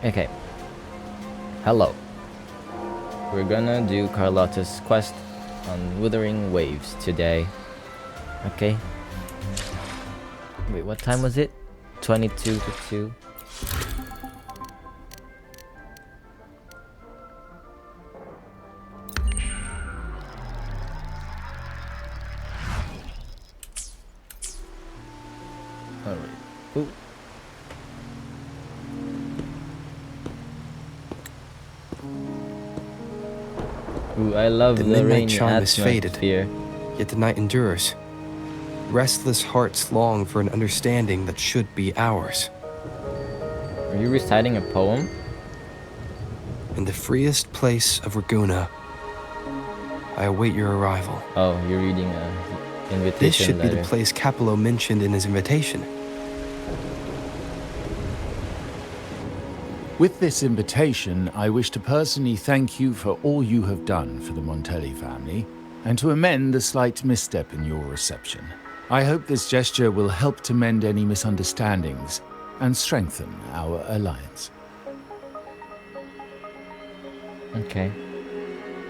Okay. Hello. We're gonna do Carlotta's quest on Wuthering Waves today. Okay. Wait, what time was it? 22 to 2. Alright. Ooh. Ooh, I love the midnight rainy charm is faded, atmosphere. yet the night endures. Restless hearts long for an understanding that should be ours. Are you reciting a poem? In the freest place of Raguna, I await your arrival. Oh, you're reading a invitation This should letter. be the place Capello mentioned in his invitation. With this invitation, I wish to personally thank you for all you have done for the Montelli family, and to amend the slight misstep in your reception. I hope this gesture will help to mend any misunderstandings and strengthen our alliance. Okay.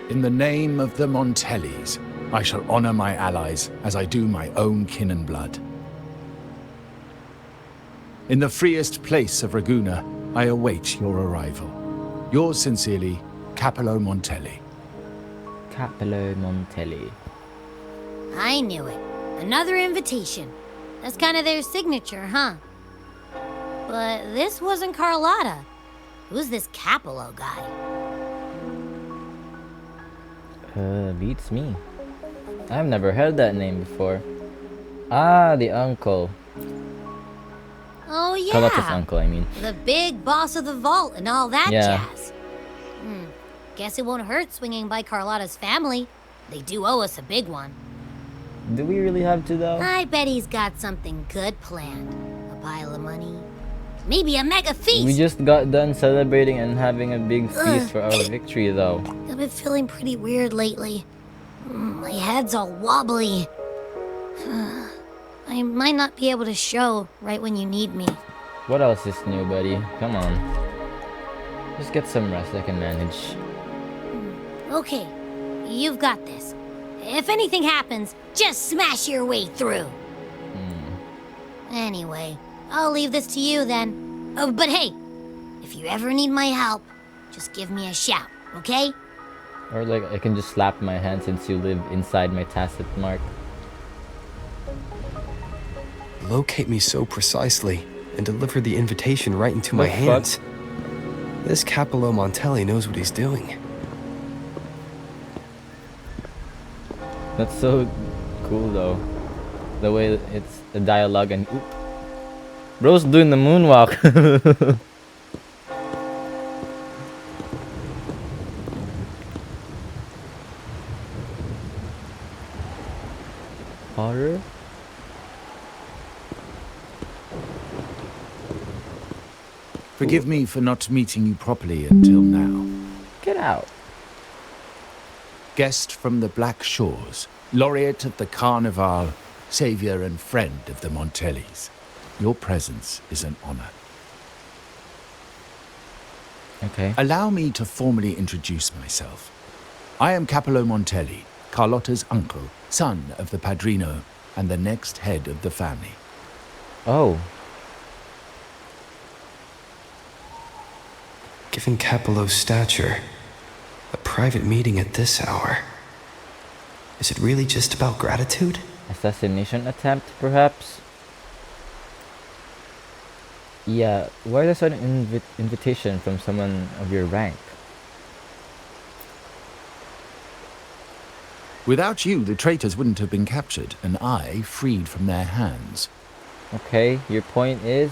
In the name of the Montellis, I shall honor my allies as I do my own kin and blood. In the freest place of Raguna, I await your arrival. Yours sincerely, Capello Montelli. Capello Montelli. I knew it. Another invitation. That's kind of their signature, huh? But this wasn't Carlotta. Who's this Capello guy? Beats me. I've never heard that name before. Ah, the uncle. Oh, yeah. Carlotta's uncle, I mean. The big boss of the vault and all that Yeah. jazz. Guess it won't hurt swinging by Carlotta's family. They do owe us a big one. Do we really have to, though? I bet he's got something good planned. A pile of money. Maybe a mega feast. We just got done celebrating and having a big feast for our victory, though. I've been feeling pretty weird lately. My head's all wobbly. I might not be able to show right when you need me. What else is new, buddy? Come on. Just get some rest. I can manage. Okay, you've got this. If anything happens, just smash your way through. Anyway, I'll leave this to you then. Oh, but hey, if you ever need my help, just give me a shout, okay? Or like, I can just slap my hand since you live inside my tacit mark. Locate me so precisely and deliver the invitation right into my The fuck? hands. This Capello Montelli knows what he's doing. That's so cool, though. The way it's the dialogue and... Oop. Bro's doing the moonwalk. Horror? Forgive me for not meeting you properly until now. Get out. Guest from the Black Shores, laureate of the Carnival, savior and friend of the Montellis. Your presence is an honor. Okay. Allow me to formally introduce myself. I am Capello Montelli, Carlotta's uncle, son of the Padrino, and the next head of the family. Oh. Given Capello's stature, a private meeting at this hour. Is it really just about gratitude? Assassination attempt, perhaps? Yeah, why is an invitation from someone of your rank? Without you, the traitors wouldn't have been captured, and I freed from their hands. Okay, your point is...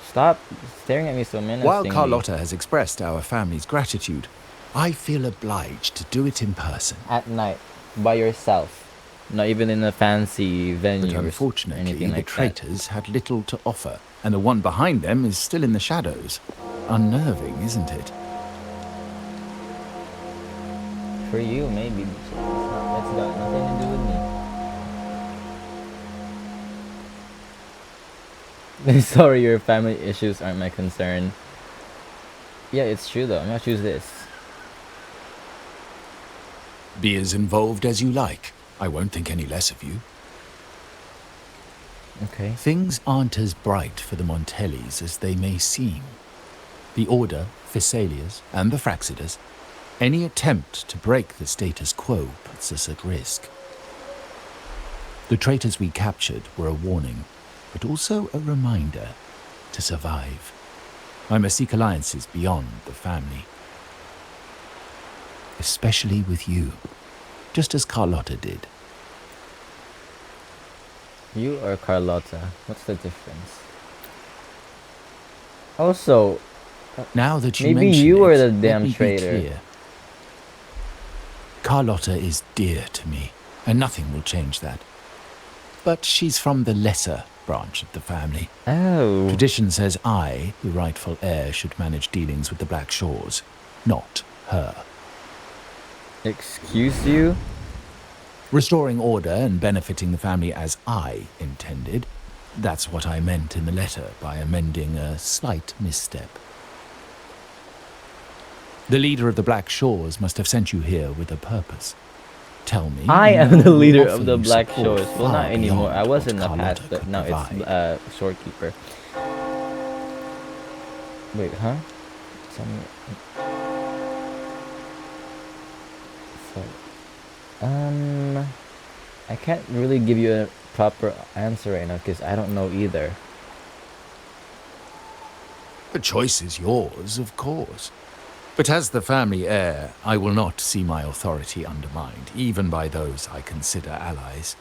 Stop staring at me so menacingly. While Carlotta has expressed our family's gratitude, I feel obliged to do it in person. At night, by yourself. Not even in a fancy venue But or unfortunately, anything the like that. traitors had little to offer, and the one behind them is still in the shadows. Unnerving, isn't it? For you, maybe. It's got nothing to do with me. Sorry, your family issues aren't my concern. Yeah, it's true though. I'm gonna choose this. Be as involved as you like. I won't think any less of you. Okay. Things aren't as bright for the Montellis as they may seem. The Order, Physaelias, and the Fraxidas, any attempt to break the status quo puts us at risk. The traitors we captured were a warning, but also a reminder to survive. I must seek alliances beyond the family. Especially with you, just as Carlotta did. You or Carlotta? What's the difference? Also, Now that you maybe mention you are it, the let damn me be traitor. clear. Carlotta is dear to me, and nothing will change that. But she's from the lesser branch of the family. Oh. Tradition says I, the rightful heir, should manage dealings with the Black Shores, not her. Excuse you? Restoring order and benefiting the family as I intended, that's what I meant in the letter by amending a slight misstep. The leader of the Black Shores must have sent you here with a purpose. Tell me. I am and I the will leader offer of the you Black support Shores. Well, not far anymore. I beyond was what in the past, Carlotta but could now provide. it's storekeeper. Wait, huh? Tell me. So, I can't really give you a proper answer right now because I don't know either. The choice is yours, of course. But as the family heir, I will not see my authority undermined, even by those I consider allies.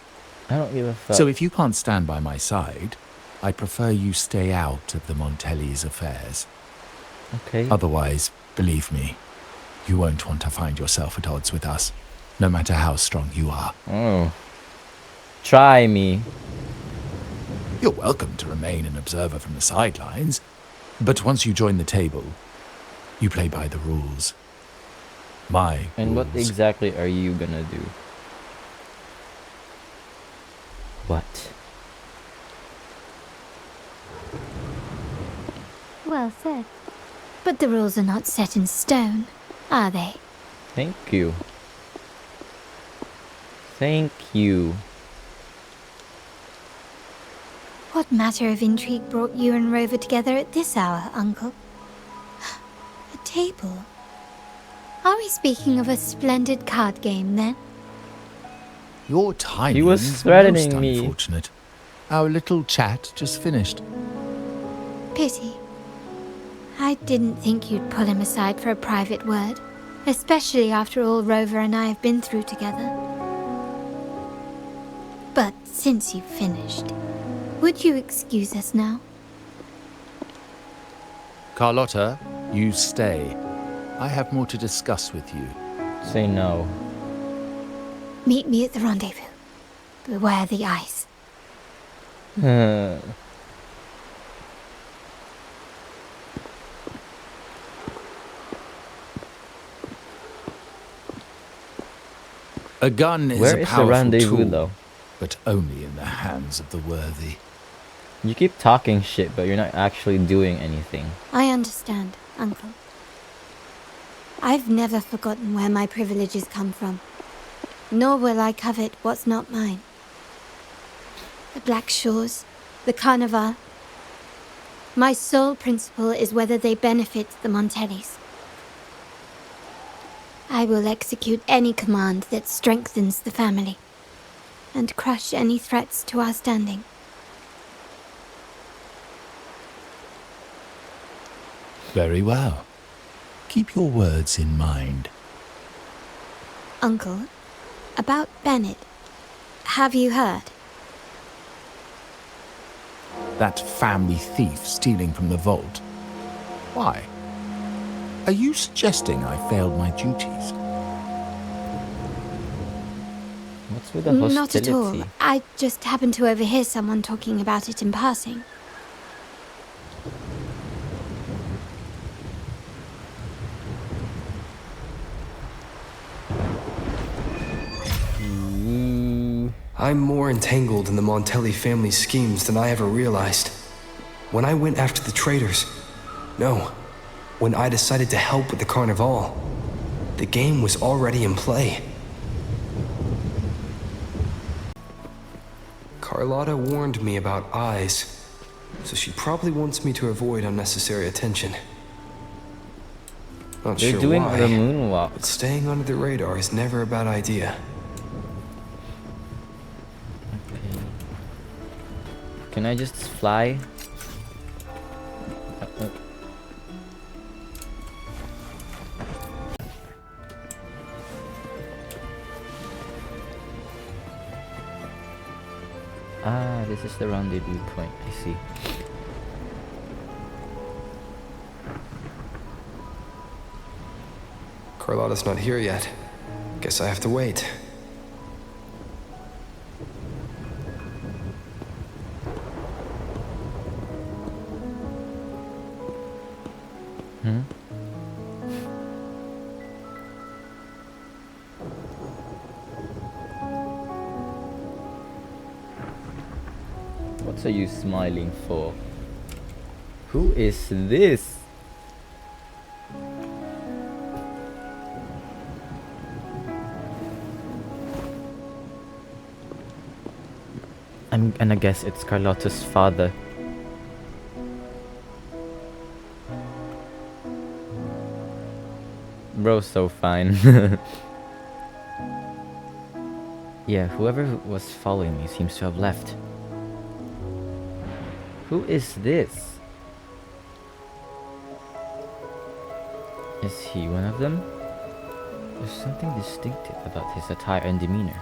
I don't give a fuck. So if you can't stand by my side, I prefer you stay out of the Montellis' affairs. Okay. Otherwise, believe me, you won't want to find yourself at odds with us, no matter how strong you are. Oh. Try me. You're welcome to remain an observer from the sidelines, but once you join the table, you play by the rules. My And rules. what exactly are you gonna do? What? Well said. But the rules are not set in stone, are they? Thank you. Thank you. What matter of intrigue brought you and Rover together at this hour, Uncle? A table? Are we speaking of a splendid card game, then? Your timing He was is threatening most me. unfortunate. Our little chat just finished. Pity. I didn't think you'd pull him aside for a private word, especially after all Rover and I have been through together. But since you've finished, would you excuse us now? Carlotta, you stay. I have more to discuss with you. Say no. Meet me at the rendezvous. Beware the ice. A gun is Where a is the powerful rendezvous, tool, though? but only in the hands of the worthy. You keep talking shit, but you're not actually doing anything. I understand, Uncle. I've never forgotten where my privileges come from, nor will I covet what's not mine. The Black Shores, the Carnival. My sole principle is whether they benefit the Montellis. I will execute any command that strengthens the family, and crush any threats to our standing. Very well. Keep your words in mind. Uncle, about Bennett, have you heard? That family thief stealing from the vault. Why? Are you suggesting I failed my duties? What's with the hostility? Not at all. I just happened to overhear someone talking about it in passing. I'm more entangled in the Montelli family schemes than I ever realized. When I went after the traitors. No, when I decided to help with the Carnival. The game was already in play. Carlotta warned me about eyes, so she probably wants me to avoid unnecessary attention. Not They're sure doing why, the moonwalk. but staying under the radar is never a bad idea. Okay. Can I just fly? Ah, this is the rendezvous point. I see. Carlotta's not here yet. Guess I have to wait. Hmm? What are you smiling for? Who is this? I'm gonna guess it's Carlotta's father. Bro's so fine. Yeah, whoever was following me seems to have left. Who is this? Is he one of them? There's something distinctive about his attire and demeanor.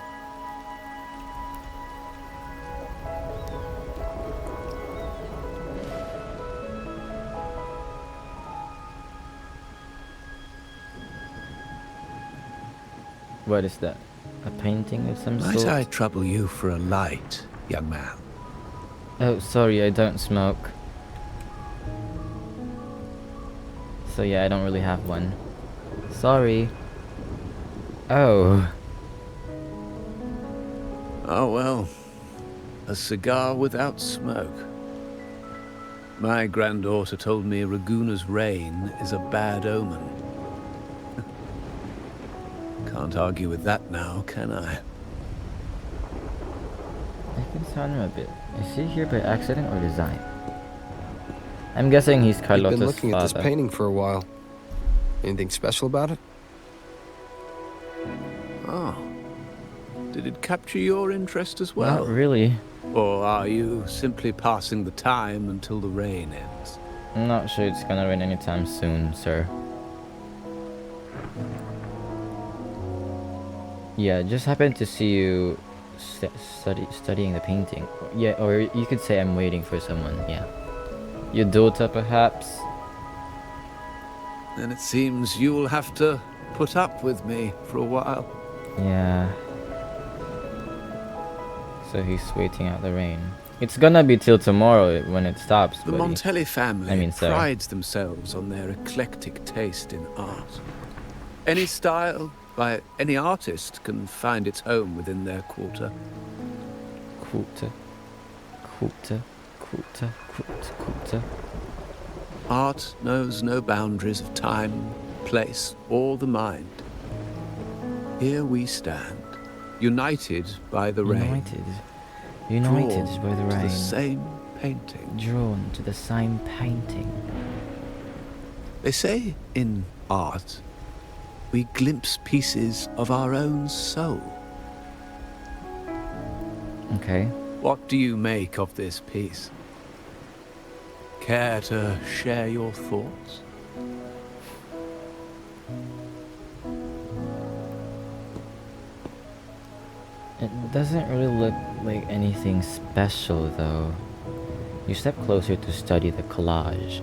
What is that? A painting of some Might sort? I trouble you for a light, young man? Oh, sorry, I don't smoke. So yeah, I don't really have one. Sorry. Oh. Oh well, a cigar without smoke. My granddaughter told me Raguna's rain is a bad omen. Can't argue with that now, can I? I can sound him a bit. Is he here by accident or design? I'm guessing he's I've Carlotta's been looking at this father. painting for a while. Anything special about it? Oh. Did it capture your interest as well? Not really. Or are you simply passing the time until the rain ends? I'm not sure it's gonna rain anytime soon, sir. Yeah, just happened to see you studying the painting. Yeah, or you could say I'm waiting for someone, yeah. Your daughter, perhaps? Then it seems you'll have to put up with me for a while. Yeah. So he's waiting out the rain. It's gonna be till tomorrow when it stops, The buddy. Montelli family so. prides themselves on their eclectic taste in art. Any style by any artist can find its home within their quarter. Quarter. Art knows no boundaries of time, place, or the mind. Here we stand, united by the rain. United drawn by the to rain. the same painting. Drawn to the same painting. They say in art, we glimpse pieces of our own soul. Okay. What do you make of this piece? Care to share your thoughts? It doesn't really look like anything special, though. You step closer to study the collage.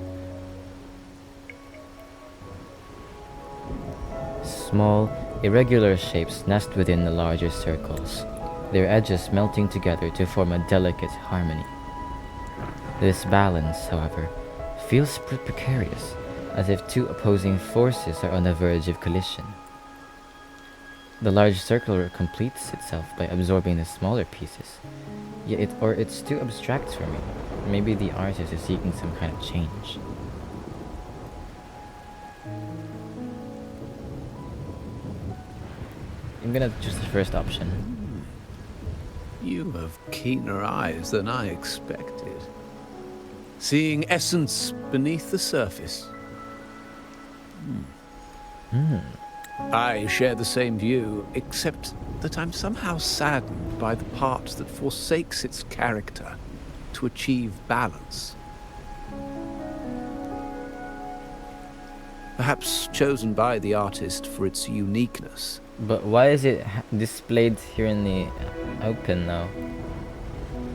Small, irregular shapes nest within the larger circles, their edges melting together to form a delicate harmony. This balance, however, feels precarious, as if two opposing forces are on the verge of collision. The large circle completes itself by absorbing the smaller pieces. Yet it's too abstract for me. Maybe the artist is seeking some kind of change. I'm gonna choose the first option. You have keener eyes than I expected. Seeing essence beneath the surface. I share the same view, except that I'm somehow saddened by the part that forsakes its character to achieve balance. Perhaps chosen by the artist for its uniqueness. But why is it displayed here in the open now?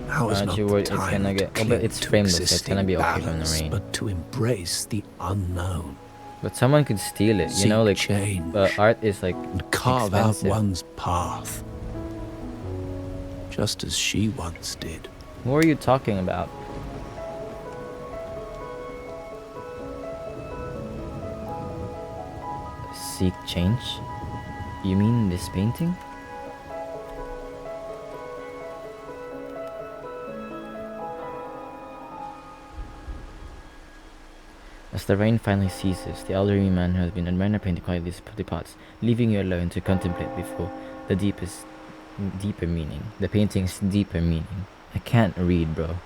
Now is Aren't not you the worried it's time gonna to get- oh, but cling it's to frameless, so it's existing gonna be okay from the balance, rain. but to embrace the unknown. But someone could steal it, you Seek know, like change. art is like And carve expensive. out one's path, just as she once did. Who are you talking about? Seek change? You mean this painting? As the rain finally ceases, the elderly man who has been admiring the painting quietly departs, leaving you alone to contemplate before the deeper meaning. The painting's deeper meaning. I can't read, bro.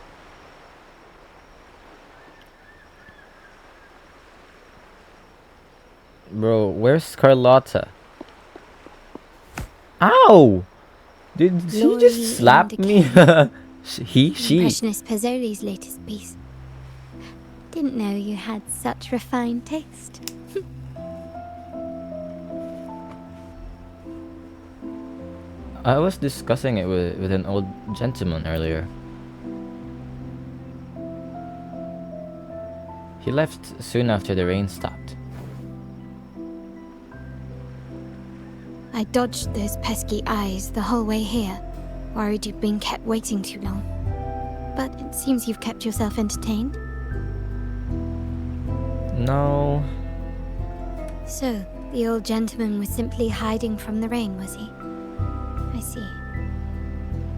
Bro, where's Carlotta? Ow! Did he Glory just in slap me? She. Impressionist Pazzoli's latest piece. Didn't know you had such refined taste. I was discussing it with an old gentleman earlier. He left soon after the rain stopped. I dodged those pesky eyes the whole way here, worried you'd been kept waiting too long. But it seems you've kept yourself entertained. No. So, the old gentleman was simply hiding from the rain, was he? I see.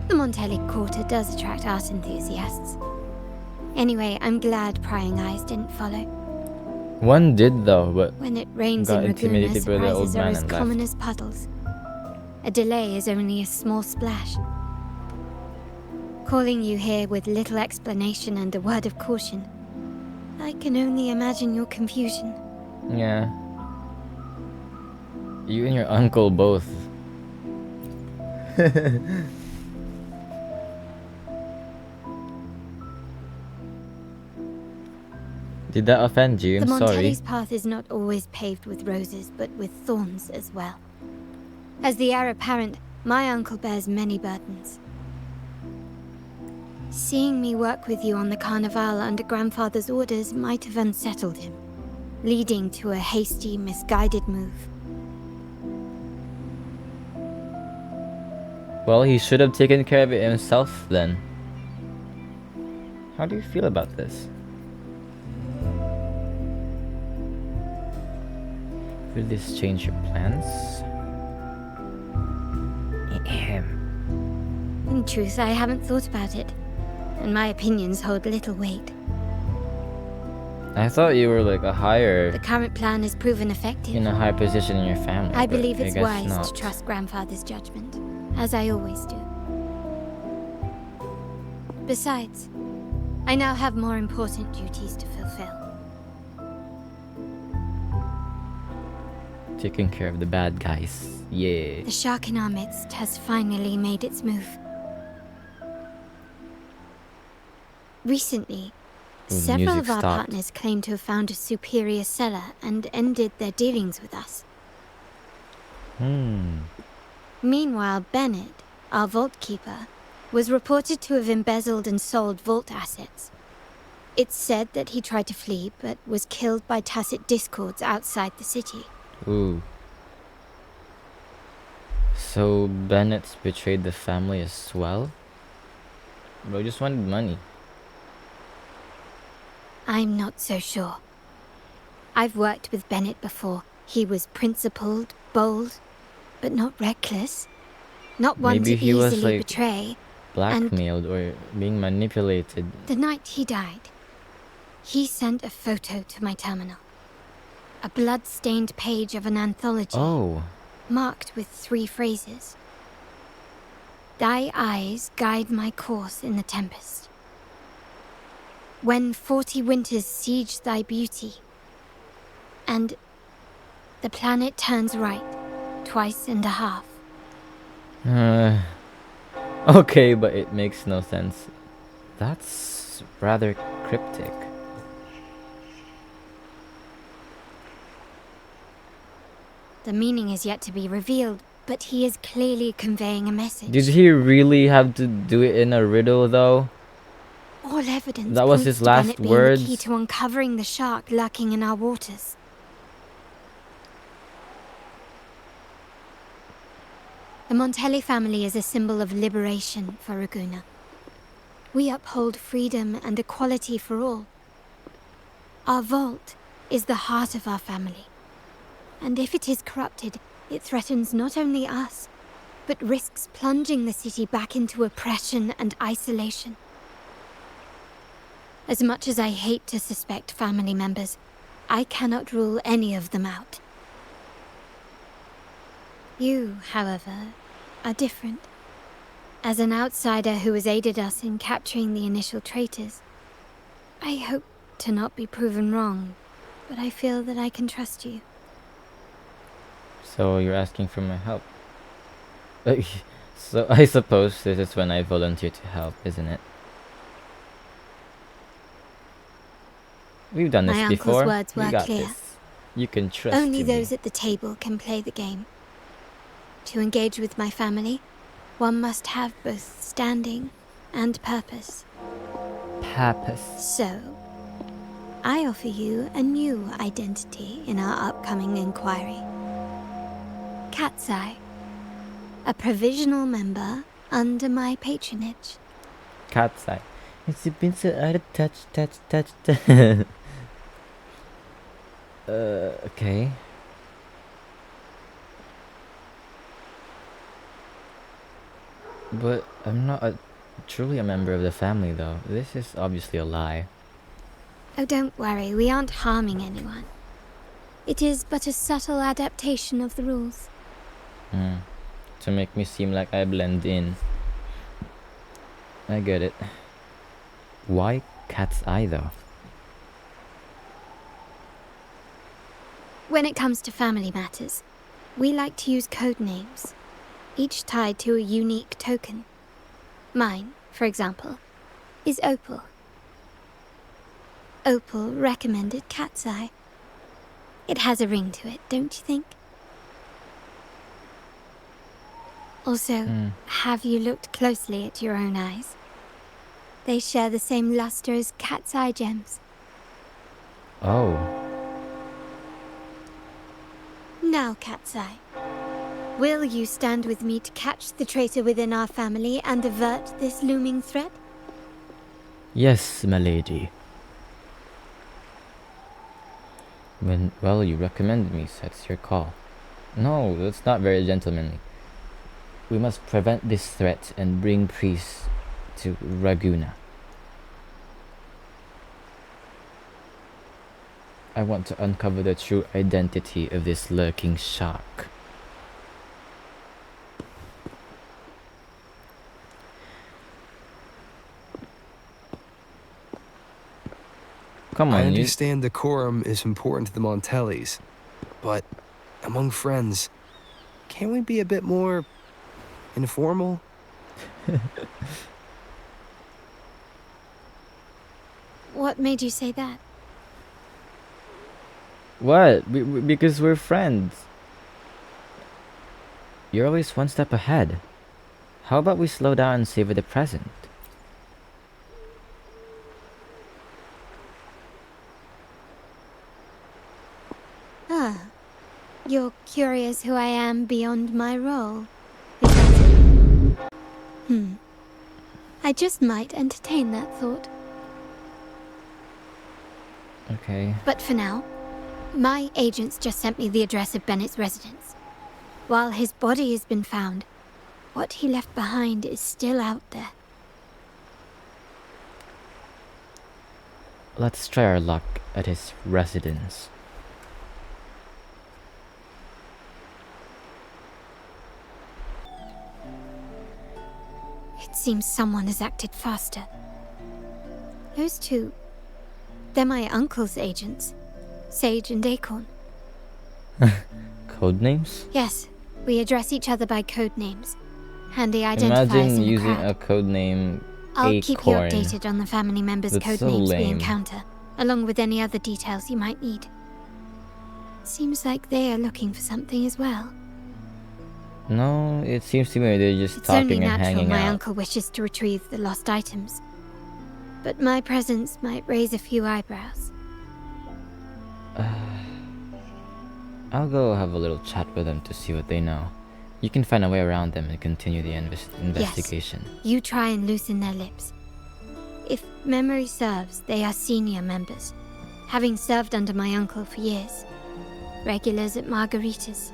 The Montelli Quarter does attract art enthusiasts. Anyway, I'm glad prying eyes didn't follow. One did though, but When it rains got in intimidated Ragusa, by the old surprises are man as and common left. as puddles. A delay is only a small splash. Calling you here with little explanation and a word of caution. I can only imagine your confusion. yeah. You and your uncle both. Did that offend you? The I'm sorry. Montelli's path is not always paved with roses, but with thorns as well. As the heir apparent, my uncle bears many burdens. Seeing me work with you on the Carnival under grandfather's orders might have unsettled him, leading to a hasty, misguided move. Well, he should have taken care of it himself then. How do you feel about this? Will this change your plans? Ahem. In truth, I haven't thought about it, and my opinions hold little weight. I thought you were like a The higher, current plan has proven effective. in a high position in your family. I but believe it's guess wise not. to trust grandfather's judgment, as I always do. Besides, I now have more important duties to fulfill. Taking care of the bad guys. Yeah. The shark in our midst has finally made its move. Recently, Ooh, the several music of our stopped. partners claimed to have found a superior seller and ended their dealings with us. Meanwhile, Bennett, our vault keeper, was reported to have embezzled and sold vault assets. It's said that he tried to flee, but was killed by tacit discords outside the city. Ooh. So Bennett's betrayed the family as well? Bro just wanted money. I'm not so sure. I've worked with Bennett before. He was principled, bold, but not reckless. Not one Maybe to he was, easily like, betray. blackmailed or being manipulated. The night he died, he sent a photo to my terminal. A blood-stained page of an anthology, Oh, marked with 3 phrases. Thy eyes guide my course in the tempest. When 40 winters siege thy beauty, and the planet turns right, twice and a half. okay, but it makes no sense. That's rather cryptic. The meaning is yet to be revealed, but he is clearly conveying a message. Did he really have to do it in a riddle, though? All evidence That was points his to last Bennett being the key words? to uncovering the shark lurking in our waters. The Montelli family is a symbol of liberation for Raguna. We uphold freedom and equality for all. Our vault is the heart of our family. And if it is corrupted, it threatens not only us, but risks plunging the city back into oppression and isolation. As much as I hate to suspect family members, I cannot rule any of them out. You, however, are different. As an outsider who has aided us in capturing the initial traitors, I hope to not be proven wrong, but I feel that I can trust you. So you're asking for my help. So I suppose this is when I volunteer to help, isn't it? We've done this My before. uncle's words We were got clear. this. You can trust Only me. those at the table can play the game. To engage with my family, one must have both standing and purpose. Pappas. So, I offer you a new identity in our upcoming inquiry. Cat's Eye, a provisional member under my patronage. Cat's eye. It's been so out of touch. Okay. But I'm not truly a member of the family, though. This is obviously a lie. Oh, don't worry, we aren't harming anyone. It is but a subtle adaptation of the rules. To make me seem like I blend in. I get it. Why Cat's Eye, though? When it comes to family matters, we like to use code names, each tied to a unique token. Mine, for example, is Opal. Opal recommended Cat's Eye. It has a ring to it, don't you think? Also, have you looked closely at your own eyes? They share the same luster as Cat's Eye gems. Oh. Now, Cat's Eye, will you stand with me to catch the traitor within our family and avert this looming threat? Yes, my lady. Well, you recommended me, so that's your call. No, that's not very gentlemanly. We must prevent this threat and bring peace to Raguna. I want to uncover the true identity of this lurking shark. Come on, I you. understand decorum is important to the Montellis, but among friends, can't we be a bit more informal? What made you say that? What? Because we're friends. You're always one step ahead. How about we slow down and savor the present? Ah, you're curious who I am beyond my role, is that it? I just might entertain that thought. Okay. But for now, my agents just sent me the address of Bennett's residence. While his body has been found, what he left behind is still out there. Let's try our luck at his residence. It seems someone has acted faster. Those two, they're my uncle's agents, Sage and Acorn. Code names? Yes, we address each other by code names. Handy identifiers Imagine in the using crowd. a code name I'll Acorn. keep you updated on the family members' That's code so names we lame. encounter, along with any other details you might need. Seems like they are looking for something as well. No, it seems to me they're just It's only talking and natural hanging my out. uncle wishes to retrieve the lost items. But my presence might raise a few eyebrows. I'll go have a little chat with them to see what they know. You can find a way around them and continue the investigation. You try and loosen their lips. If memory serves, they are senior members, having served under my uncle for years. Regulars at margaritas.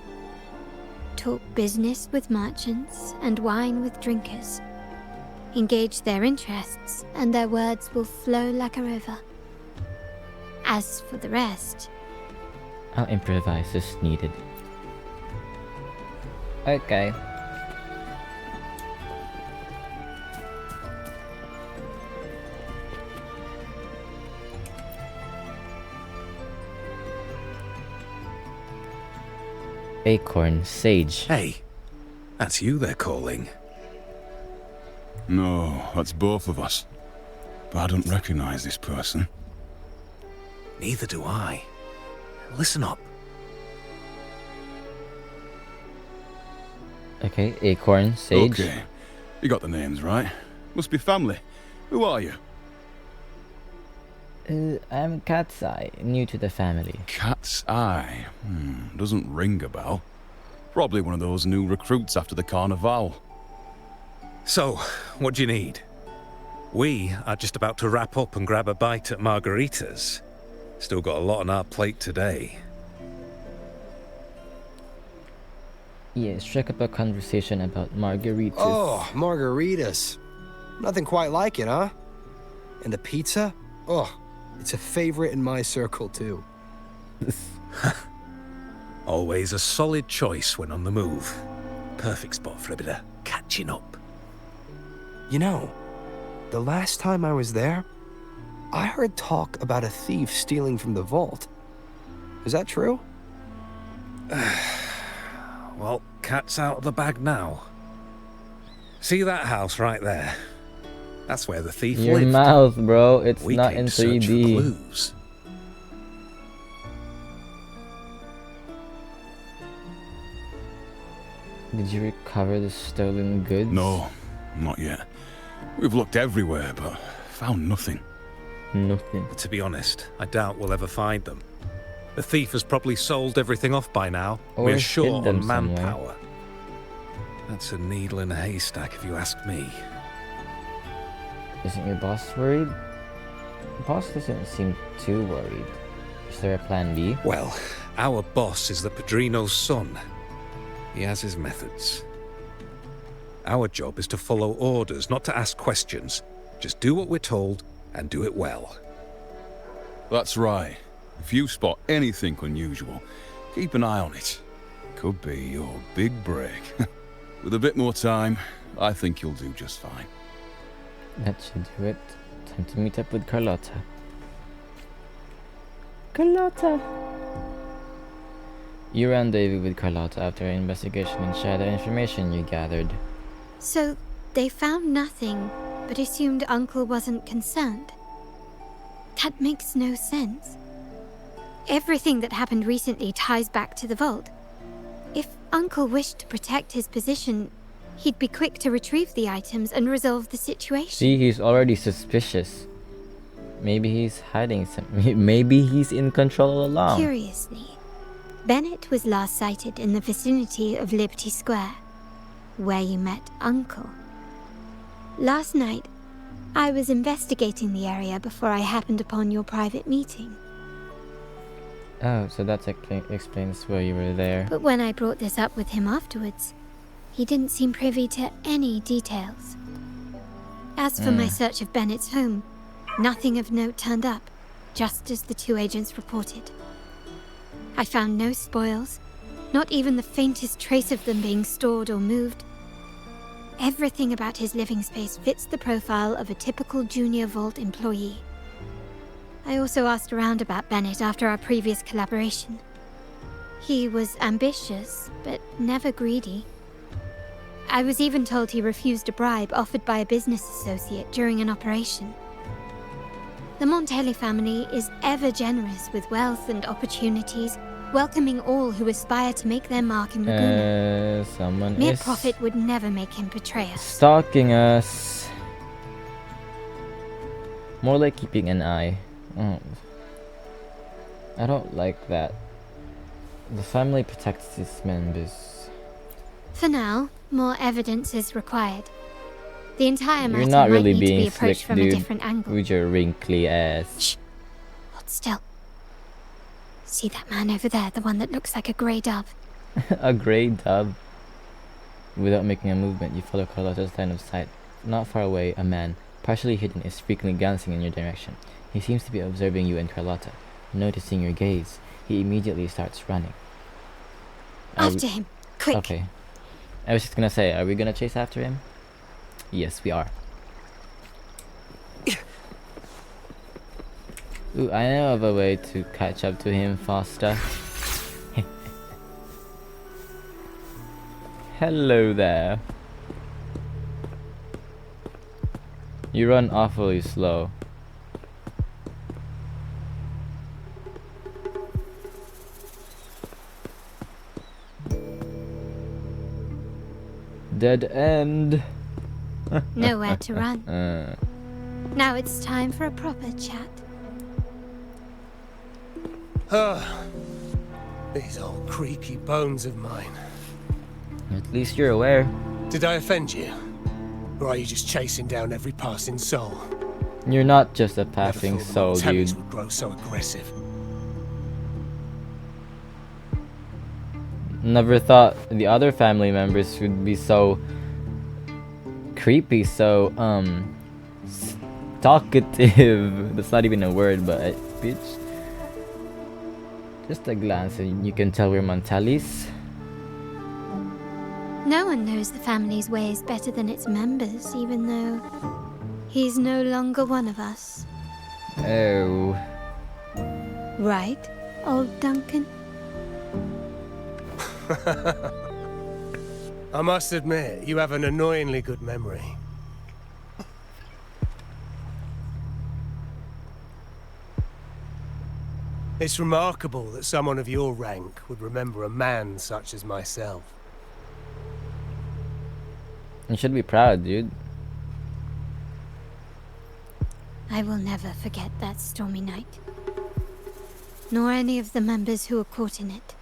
Talk business with merchants and wine with drinkers. Engage their interests, and their words will flow like a river. As for the rest, I'll improvise as needed. Okay. Acorn, Sage. Hey, that's you they're calling. No, that's both of us. But I don't recognize this person. Neither do I. Listen up. Okay, Acorn, Sage. Okay, you got the names right. Must be family. Who are you? I'm Cat's Eye, new to the family. Cat's Eye. Doesn't ring a bell. Probably one of those new recruits after the carnival. So, what do you need? We are just about to wrap up and grab a bite at margaritas. Still got a lot on our plate today. Yeah, struck up a conversation about margaritas. Oh, margaritas. Nothing quite like it, huh? And the pizza? Oh, it's a favorite in my circle, too. Always a solid choice when on the move. Perfect spot for a bit of catching up. You know, the last time I was there, I heard talk about a thief stealing from the vault. Is that true? Well, cat's out of the bag now. See that house right there? That's where the thief Your lived. mouth, bro. It's We not came in to search for 3D. clues. Did you recover the stolen goods? No, not yet. We've looked everywhere, but found nothing. Nothing. But to be honest, I doubt we'll ever find them. The thief has probably sold everything off by now. Or We're hid short them on somewhere. manpower. That's a needle in a haystack, if you ask me. Isn't your boss worried? Boss doesn't seem too worried. Is there a plan B? Well, our boss is the Padrino's son. He has his methods. Our job is to follow orders, not to ask questions. Just do what we're told and do it well. That's right. If you spot anything unusual, keep an eye on it. Could be your big break. With a bit more time, I think you'll do just fine. That should do it. Time to meet up with Carlotta. Carlotta! You rendezvous with Carlotta after an investigation and share the information you gathered. So, they found nothing, but assumed Uncle wasn't concerned. That makes no sense. Everything that happened recently ties back to the vault. If Uncle wished to protect his position, he'd be quick to retrieve the items and resolve the situation. See, he's already suspicious. Maybe he's hiding something. Maybe he's in control all along. Curiously, Bennett was last sighted in the vicinity of Liberty Square, where you met Uncle. Last night, I was investigating the area before I happened upon your private meeting. Oh, so that explains why you were there. But when I brought this up with him afterwards, he didn't seem privy to any details. As for my search of Bennett's home, nothing of note turned up, just as the two agents reported. I found no spoils, not even the faintest trace of them being stored or moved. Everything about his living space fits the profile of a typical Junior Vault employee. I also asked around about Bennett after our previous collaboration. He was ambitious, but never greedy. I was even told he refused a bribe offered by a business associate during an operation. The Montelli family is ever generous with wealth and opportunities, welcoming all who aspire to make their mark in Laguna. Someone Mere is profit would never make him betray us. stalking us. More like keeping an eye. Oh. I don't like that. The family protects its members. For now, more evidence is required. The entire matter You're not might really need to be being approached slick, from a dude. different angle. With your wrinkly ass. Shh! Hold still. See that man over there, the one that looks like a grey dove? A grey dove. Without making a movement, you follow Carlotta's line of sight. Not far away, a man, partially hidden, is frequently glancing in your direction. He seems to be observing you and Carlotta. Noticing your gaze, he immediately starts running. After him, quick! Okay. I was just gonna say, are we gonna chase after him? Yes, we are. Ooh, I know of a way to catch up to him faster. Hello there. You run awfully slow. Dead end. Nowhere to run. Now it's time for a proper chat. These old creaky bones of mine. At least you're aware. Did I offend you? Or are you just chasing down every passing soul? You're not just a Never passing thought the soul, Montellis dude. would grow so aggressive. Never thought the other family members would be so creepy, so talkative. That's not even a word, but bitch. Just a glance and you can tell we're Montellis. No one knows the family's ways better than its members, even though he's no longer one of us. Oh. Right, old Duncan? I must admit, you have an annoyingly good memory. It's remarkable that someone of your rank would remember a man such as myself. You should be proud, dude. I will never forget that stormy night. Nor any of the members who were caught in it.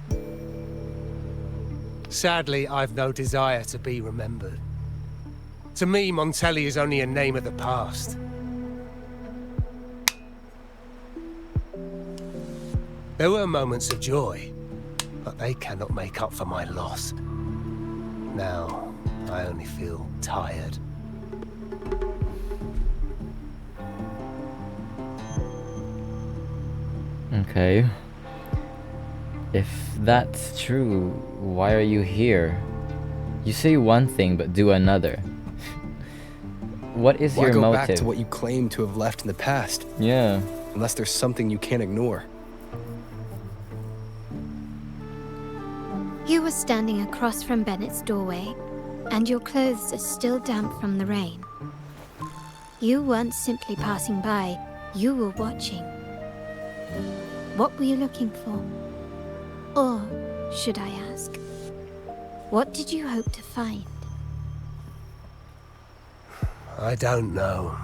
Sadly, I've no desire to be remembered. To me, Montelli is only a name of the past. There were moments of joy, but they cannot make up for my loss. Now, I only feel tired. Okay. If that's true, why are you here? You say one thing but do another. What is Why your go motive? back to what you claim to have left in the past, Yeah. unless there's something you can't ignore? You were standing across from Bennett's doorway, and your clothes are still damp from the rain. You weren't simply passing by, you were watching. What were you looking for? Or, should I ask, what did you hope to find? I don't know.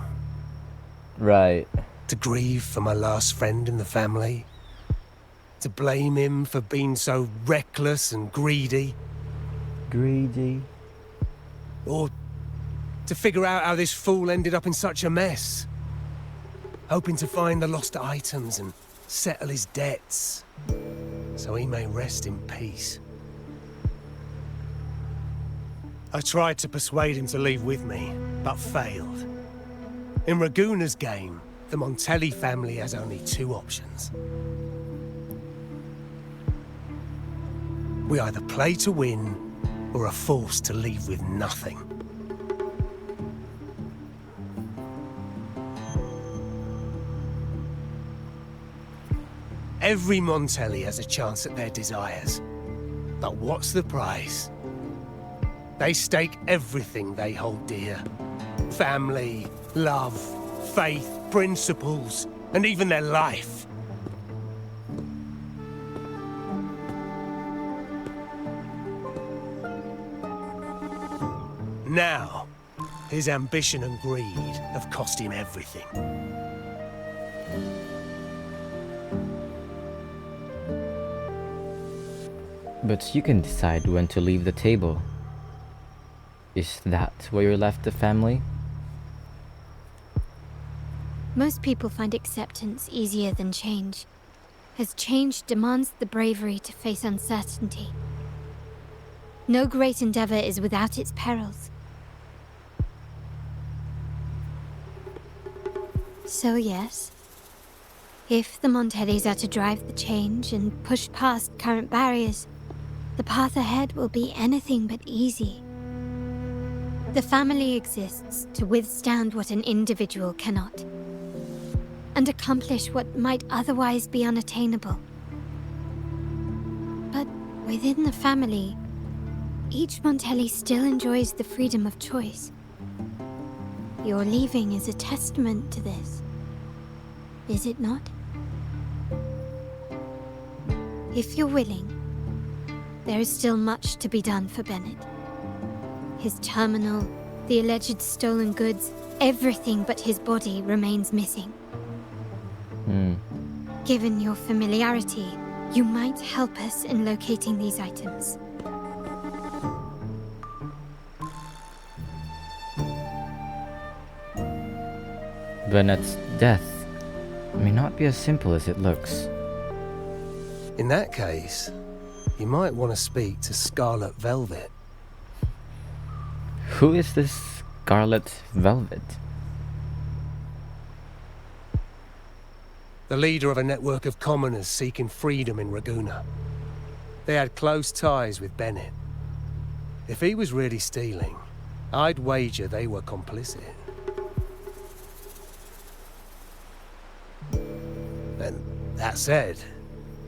Right. To grieve for my last friend in the family? To blame him for being so reckless and greedy? Greedy. Or to figure out how this fool ended up in such a mess? Hoping to find the lost items and settle his debts, so he may rest in peace. I tried to persuade him to leave with me, but failed. In Raguna's game, the Montelli family has only two options. We either play to win, or are forced to leave with nothing. Every Montelli has a chance at their desires. But what's the price? They stake everything they hold dear. Family, love, faith, principles, and even their life. Now, his ambition and greed have cost him everything. But you can decide when to leave the table. Is that where you left the family? Most people find acceptance easier than change, as change demands the bravery to face uncertainty. No great endeavor is without its perils. So yes, if the Montellis are to drive the change and push past current barriers, the path ahead will be anything but easy. The family exists to withstand what an individual cannot, and accomplish what might otherwise be unattainable. But within the family, each Montelli still enjoys the freedom of choice. Your leaving is a testament to this, is it not? If you're willing, there is still much to be done for Bennett. His terminal, the alleged stolen goods, everything but his body remains missing. Given your familiarity, you might help us in locating these items. Bennett's death may not be as simple as it looks. In that case, you might want to speak to Scarlet Velvet. Who is this Scarlet Velvet? The leader of a network of commoners seeking freedom in Raguna. They had close ties with Bennett. If he was really stealing, I'd wager they were complicit. And that said,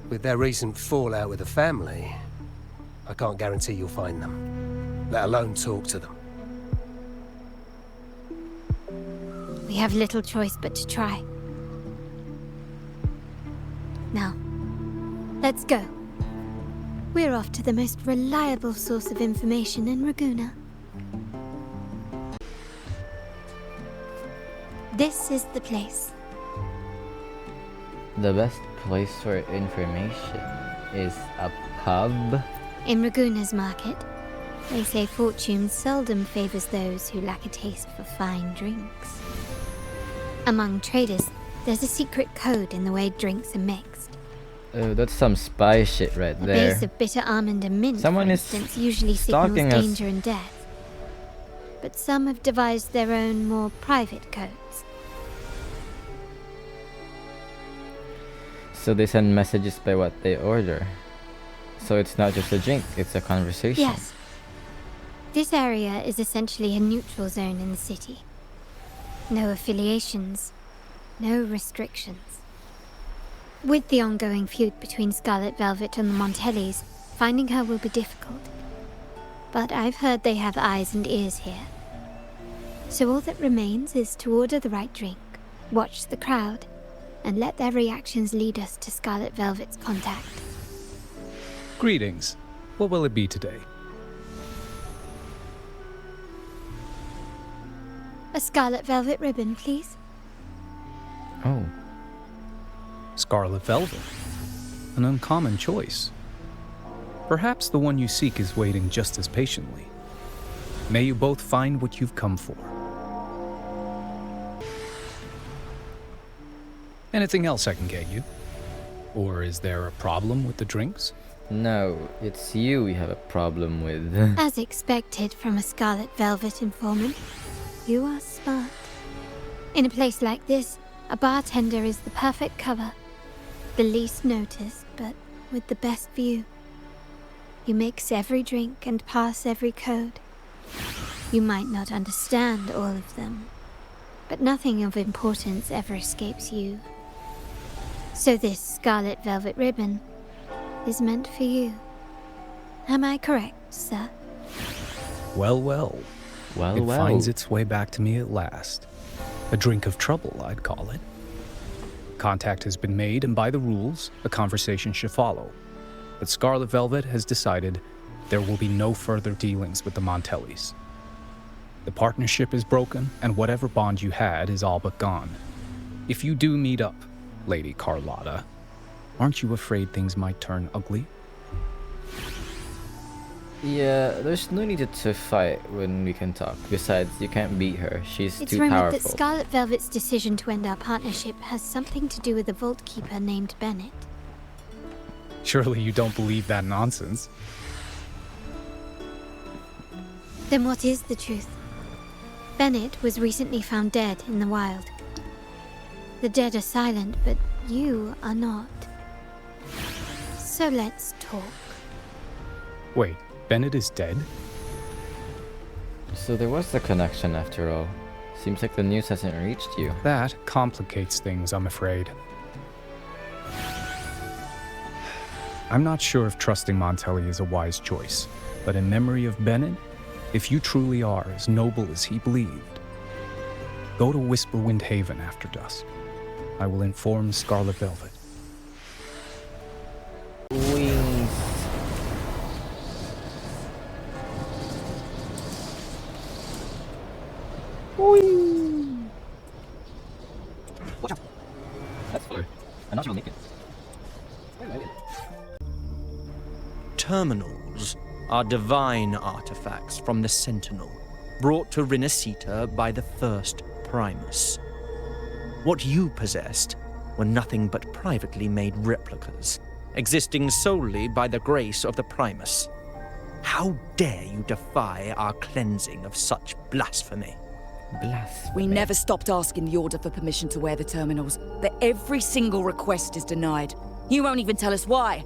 with their recent fallout with the family, I can't guarantee you'll find them, let alone talk to them. We have little choice but to try. Now, let's go. We're off to the most reliable source of information in Raguna. This is the place. The best place for information is a pub? In Raguna's market, they say fortune seldom favors those who lack a taste for fine drinks. Among traders, there's a secret code in the way drinks are mixed. Oh, that's some spy shit right A there. base of bitter almond and mint, Someone for is instance, usually signals stalking us. danger and death. But some have devised their own, more private codes. So they send messages by what they order. So it's not just a drink, it's a conversation. Yes. This area is essentially a neutral zone in the city. No affiliations, no restrictions. With the ongoing feud between Scarlet Velvet and the Montellis, finding her will be difficult. But I've heard they have eyes and ears here. So all that remains is to order the right drink, watch the crowd, and let their reactions lead us to Scarlet Velvet's contact. Greetings. What will it be today? A Scarlet Velvet ribbon, please. Oh. Scarlet Velvet. An uncommon choice. Perhaps the one you seek is waiting just as patiently. May you both find what you've come for. Anything else I can get you? Or is there a problem with the drinks? No, it's you we have a problem with. As expected from a Scarlet Velvet informant, you are smart. In a place like this, a bartender is the perfect cover. The least noticed, but with the best view. You mix every drink and pass every code. You might not understand all of them, but nothing of importance ever escapes you. So this Scarlet Velvet ribbon is meant for you. Am I correct, sir? Well, well. Well, It finds its way back to me at last. A drink of trouble, I'd call it. Contact has been made, and by the rules, a conversation should follow. But Scarlet Velvet has decided there will be no further dealings with the Montellis. The partnership is broken, and whatever bond you had is all but gone. If you do meet up, Lady Carlotta, aren't you afraid things might turn ugly? Yeah, there's no need to fight when we can talk. Besides, you can't beat her. She's It's too rumored powerful. that Scarlet Velvet's decision to end our partnership has something to do with a vault keeper named Bennett. Surely you don't believe that nonsense. Then what is the truth? Bennett was recently found dead in the wild. The dead are silent, but you are not. So let's talk. Wait, Bennett is dead? So there was a connection after all. Seems like the news hasn't reached you. That complicates things, I'm afraid. I'm not sure if trusting Montelli is a wise choice, but in memory of Bennett, if you truly are as noble as he believed, go to Whisperwind Haven after dusk. I will inform Scarlet Velvet. Wings. Watch out. That's fire. And now she will make it. Terminals are divine artifacts from the Sentinel, brought to Rinascita by the first Primus. What you possessed were nothing but privately made replicas, existing solely by the grace of the Primus. How dare you defy our cleansing of such blasphemy? We never stopped asking the Order for permission to wear the terminals, but every single request is denied. You won't even tell us why.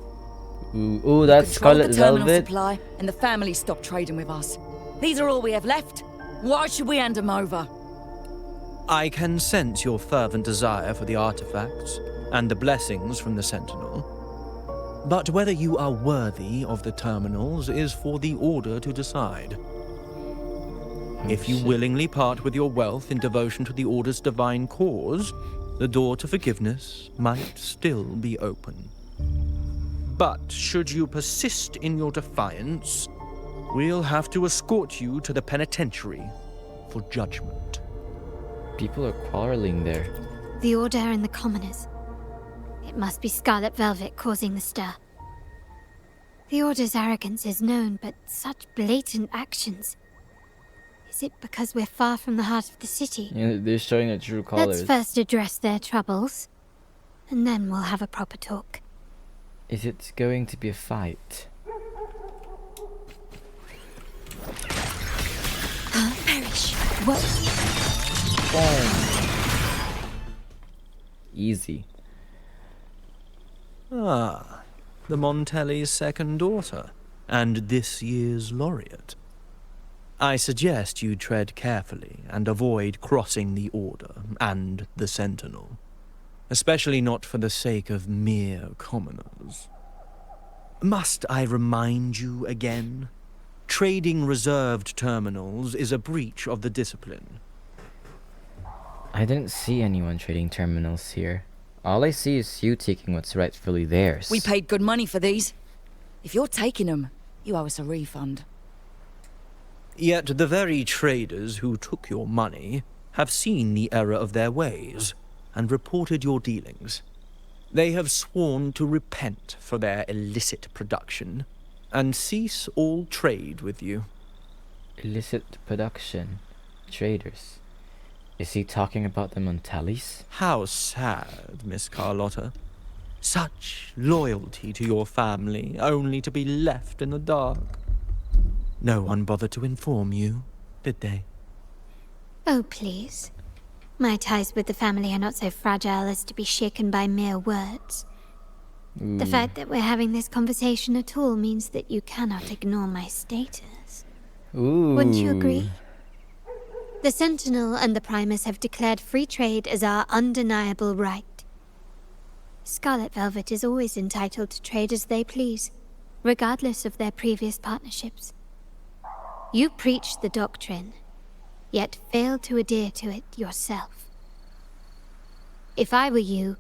Ooh, that's Control Scarlet the terminal Velvet. supply, and the family stopped trading with us. These are all we have left. Why should we hand them over? I can sense your fervent desire for the artifacts and the blessings from the Sentinel. But whether you are worthy of the terminals is for the Order to decide. If you willingly part with your wealth in devotion to the Order's divine cause, the door to forgiveness might still be open. But should you persist in your defiance, we'll have to escort you to the penitentiary for judgment. People are quarreling there. The Order and the commoners. It must be Scarlet Velvet causing the stir. The Order's arrogance is known, but such blatant actions. Is it because we're far from the heart of the city? Yeah, they're showing their true colors. Let's first address their troubles, and then we'll have a proper talk. Is it going to be a fight? Perish. What? Boom. Easy. Ah, the Montelli's second daughter, and this year's laureate. I suggest you tread carefully and avoid crossing the Order and the Sentinel, especially not for the sake of mere commoners. Must I remind you again? Trading reserved terminals is a breach of the discipline. I didn't see anyone trading terminals here. All I see is you taking what's rightfully theirs. We paid good money for these. If you're taking them, you owe us a refund. Yet the very traders who took your money have seen the error of their ways and reported your dealings. They have sworn to repent for their illicit production and cease all trade with you. Illicit production. Traders. Is he talking about the Montellis? How sad, Miss Carlotta. Such loyalty to your family, only to be left in the dark. No one bothered to inform you, did they? Oh, please. My ties with the family are not so fragile as to be shaken by mere words. The fact that we're having this conversation at all means that you cannot ignore my status. Wouldn't you agree? The Sentinel and the Primus have declared free trade as our undeniable right. Scarlet Velvet is always entitled to trade as they please, regardless of their previous partnerships. You preach the doctrine, yet fail to adhere to it yourself. If I were you,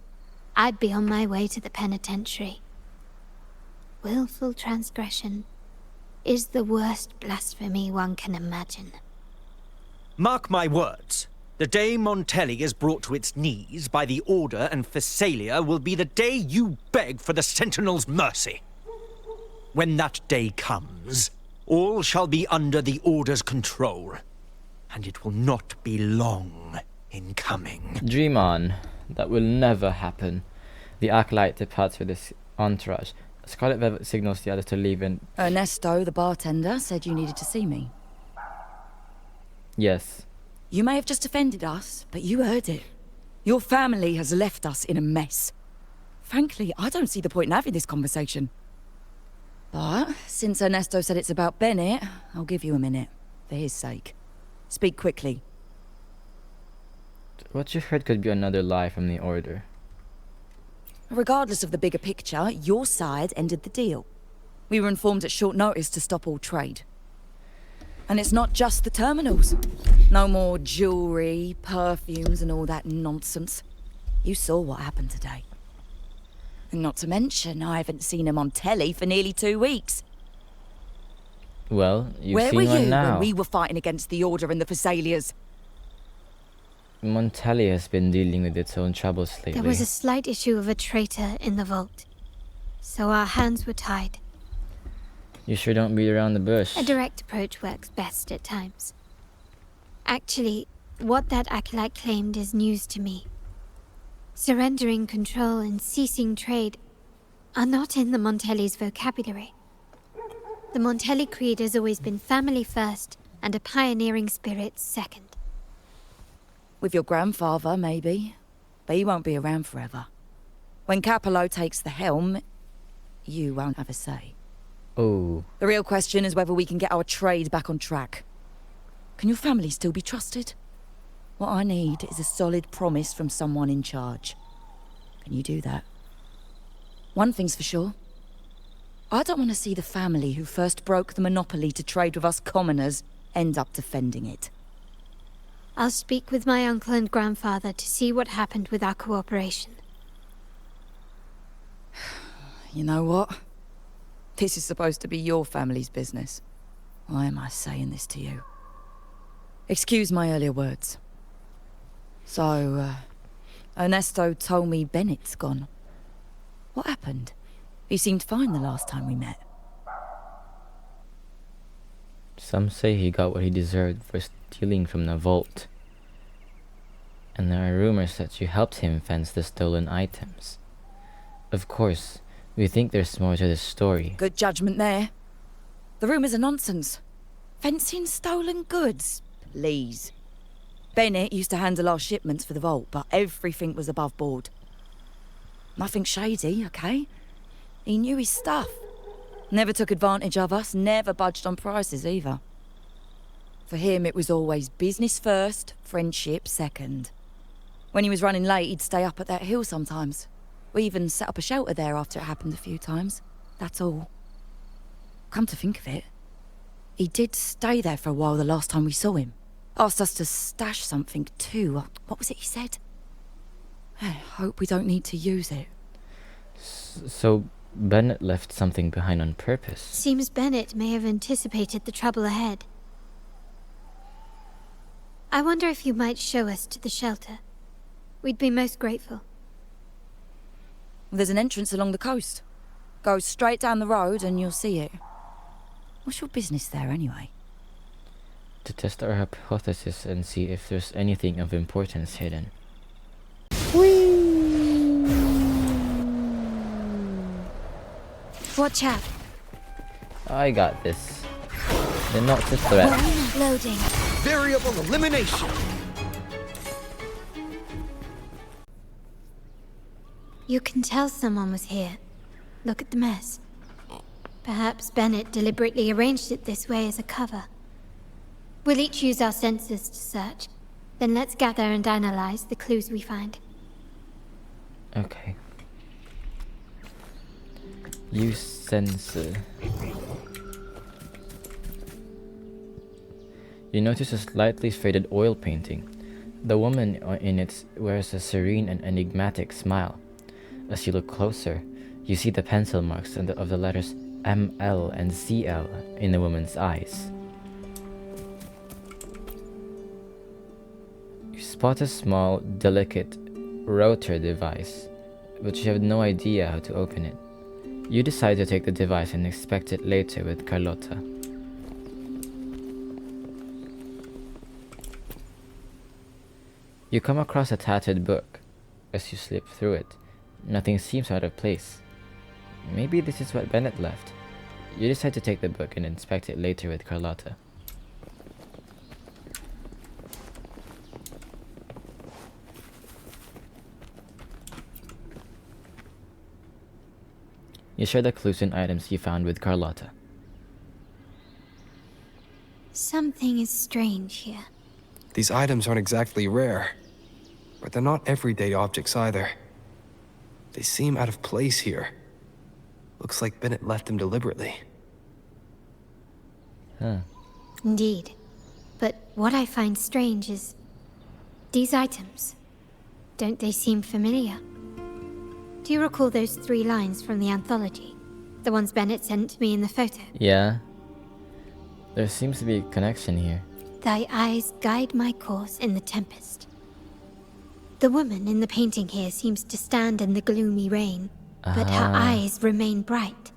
I'd be on my way to the penitentiary. Willful transgression is the worst blasphemy one can imagine. Mark my words. The day Montelli is brought to its knees by the Order and Phasalia will be the day you beg for the Sentinel's mercy. When that day comes, all shall be under the Order's control, and it will not be long in coming. Dream on. That will never happen. The Acolyte departs with his entourage. Scarlet Velvet signals the others to leave and... Ernesto, the bartender, said you needed to see me. Yes. You may have just offended us, but you heard it. Your family has left us in a mess. Frankly, I don't see the point in having this conversation. But, since Ernesto said it's about Bennett, I'll give you a minute, for his sake. Speak quickly. What you heard could be another lie from the Order. Regardless of the bigger picture, your side ended the deal. We were informed at short notice to stop all trade. And it's not just the terminals. No more jewelry, perfumes, and all that nonsense. You saw what happened today. And not to mention, I haven't seen him on telly for nearly 2 weeks. Well, you've Where seen were one you now. when we were fighting against the Order and the Phasalias? Montelli has been dealing with its own troubles lately. There was a slight issue of a traitor in the vault, so our hands were tied. You sure don't beat around the bush. A direct approach works best at times. Actually, what that acolyte claimed is news to me. Surrendering control and ceasing trade are not in the Montelli's vocabulary. The Montelli creed has always been family first and a pioneering spirit second. With your grandfather, maybe. But he won't be around forever. When Capello takes the helm, you won't have a say. Oh. The real question is whether we can get our trade back on track. Can your family still be trusted? What I need is a solid promise from someone in charge. Can you do that? One thing's for sure. I don't want to see the family who first broke the monopoly to trade with us commoners end up defending it. I'll speak with my uncle and grandfather to see what happened with our cooperation. You know what? This is supposed to be your family's business. Why am I saying this to you? Excuse my earlier words. So, Ernesto told me Bennett's gone. What happened? He seemed fine the last time we met. Some say he got what he deserved for stealing from the vault. And there are rumors that you helped him fence the stolen items. Of course, we think there's more to this story. Good judgment there. The rumors are nonsense. Fencing stolen goods? Please. Bennett used to handle our shipments for the vault, but everything was above board. Nothing shady, okay? He knew his stuff. Never took advantage of us, never budged on prices either. For him, it was always business first, friendship second. When he was running late, he'd stay up at that hill sometimes. We even set up a shelter there after it happened a few times. That's all. Come to think of it, he did stay there for a while the last time we saw him. Asked us to stash something too. What was it he said? I hope we don't need to use it. So Bennett left something behind on purpose. Seems Bennett may have anticipated the trouble ahead. I wonder if you might show us to the shelter. We'd be most grateful. There's an entrance along the coast. Go straight down the road and you'll see it. What's your business there anyway? To test our hypothesis and see if there's anything of importance hidden. Watch out. I got this. They're not a threat. Loading. Variable elimination. You can tell someone was here. Look at the mess. Perhaps Bennett deliberately arranged it this way as a cover. We'll each use our senses to search. Then let's gather and analyze the clues we find. Okay. Use sensor. You notice a slightly faded oil painting. The woman in it wears a serene and enigmatic smile. As you look closer, you see the pencil marks of the letters ML and CL in the woman's eyes. You spot a small, delicate rotor device, but you have no idea how to open it. You decide to take the device and inspect it later with Carlotta. You come across a tattered book. As you slip through it, nothing seems out of place. Maybe this is what Bennett left. You decide to take the book and inspect it later with Carlotta. You share the clues and items you found with Carlotta. Something is strange here. These items aren't exactly rare, but they're not everyday objects either. They seem out of place here. Looks like Bennett left them deliberately. Huh. Indeed. But what I find strange is these items. Don't they seem familiar? Do you recall those 3 lines from the anthology? The ones Bennett sent me in the photo? Yeah. There seems to be a connection here. Thy eyes guide my course in the tempest. The woman in the painting here seems to stand in the gloomy rain, but her eyes remain bright.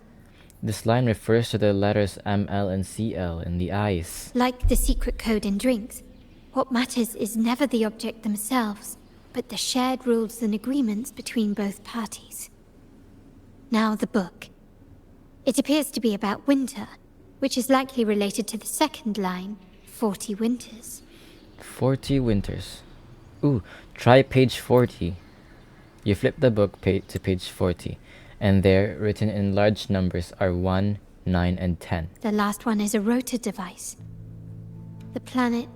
This line refers to the letters ML and CL in the eyes. Like the secret code in drinks, what matters is never the object themselves, but the shared rules and agreements between both parties. Now the book. It appears to be about winter, which is likely related to the second line, 40 winters. 40 winters. Ooh, try page 40. You flip the book to page 40, and there, written in large numbers, are 1, 9, and 10. The last one is a rotor device. The planet...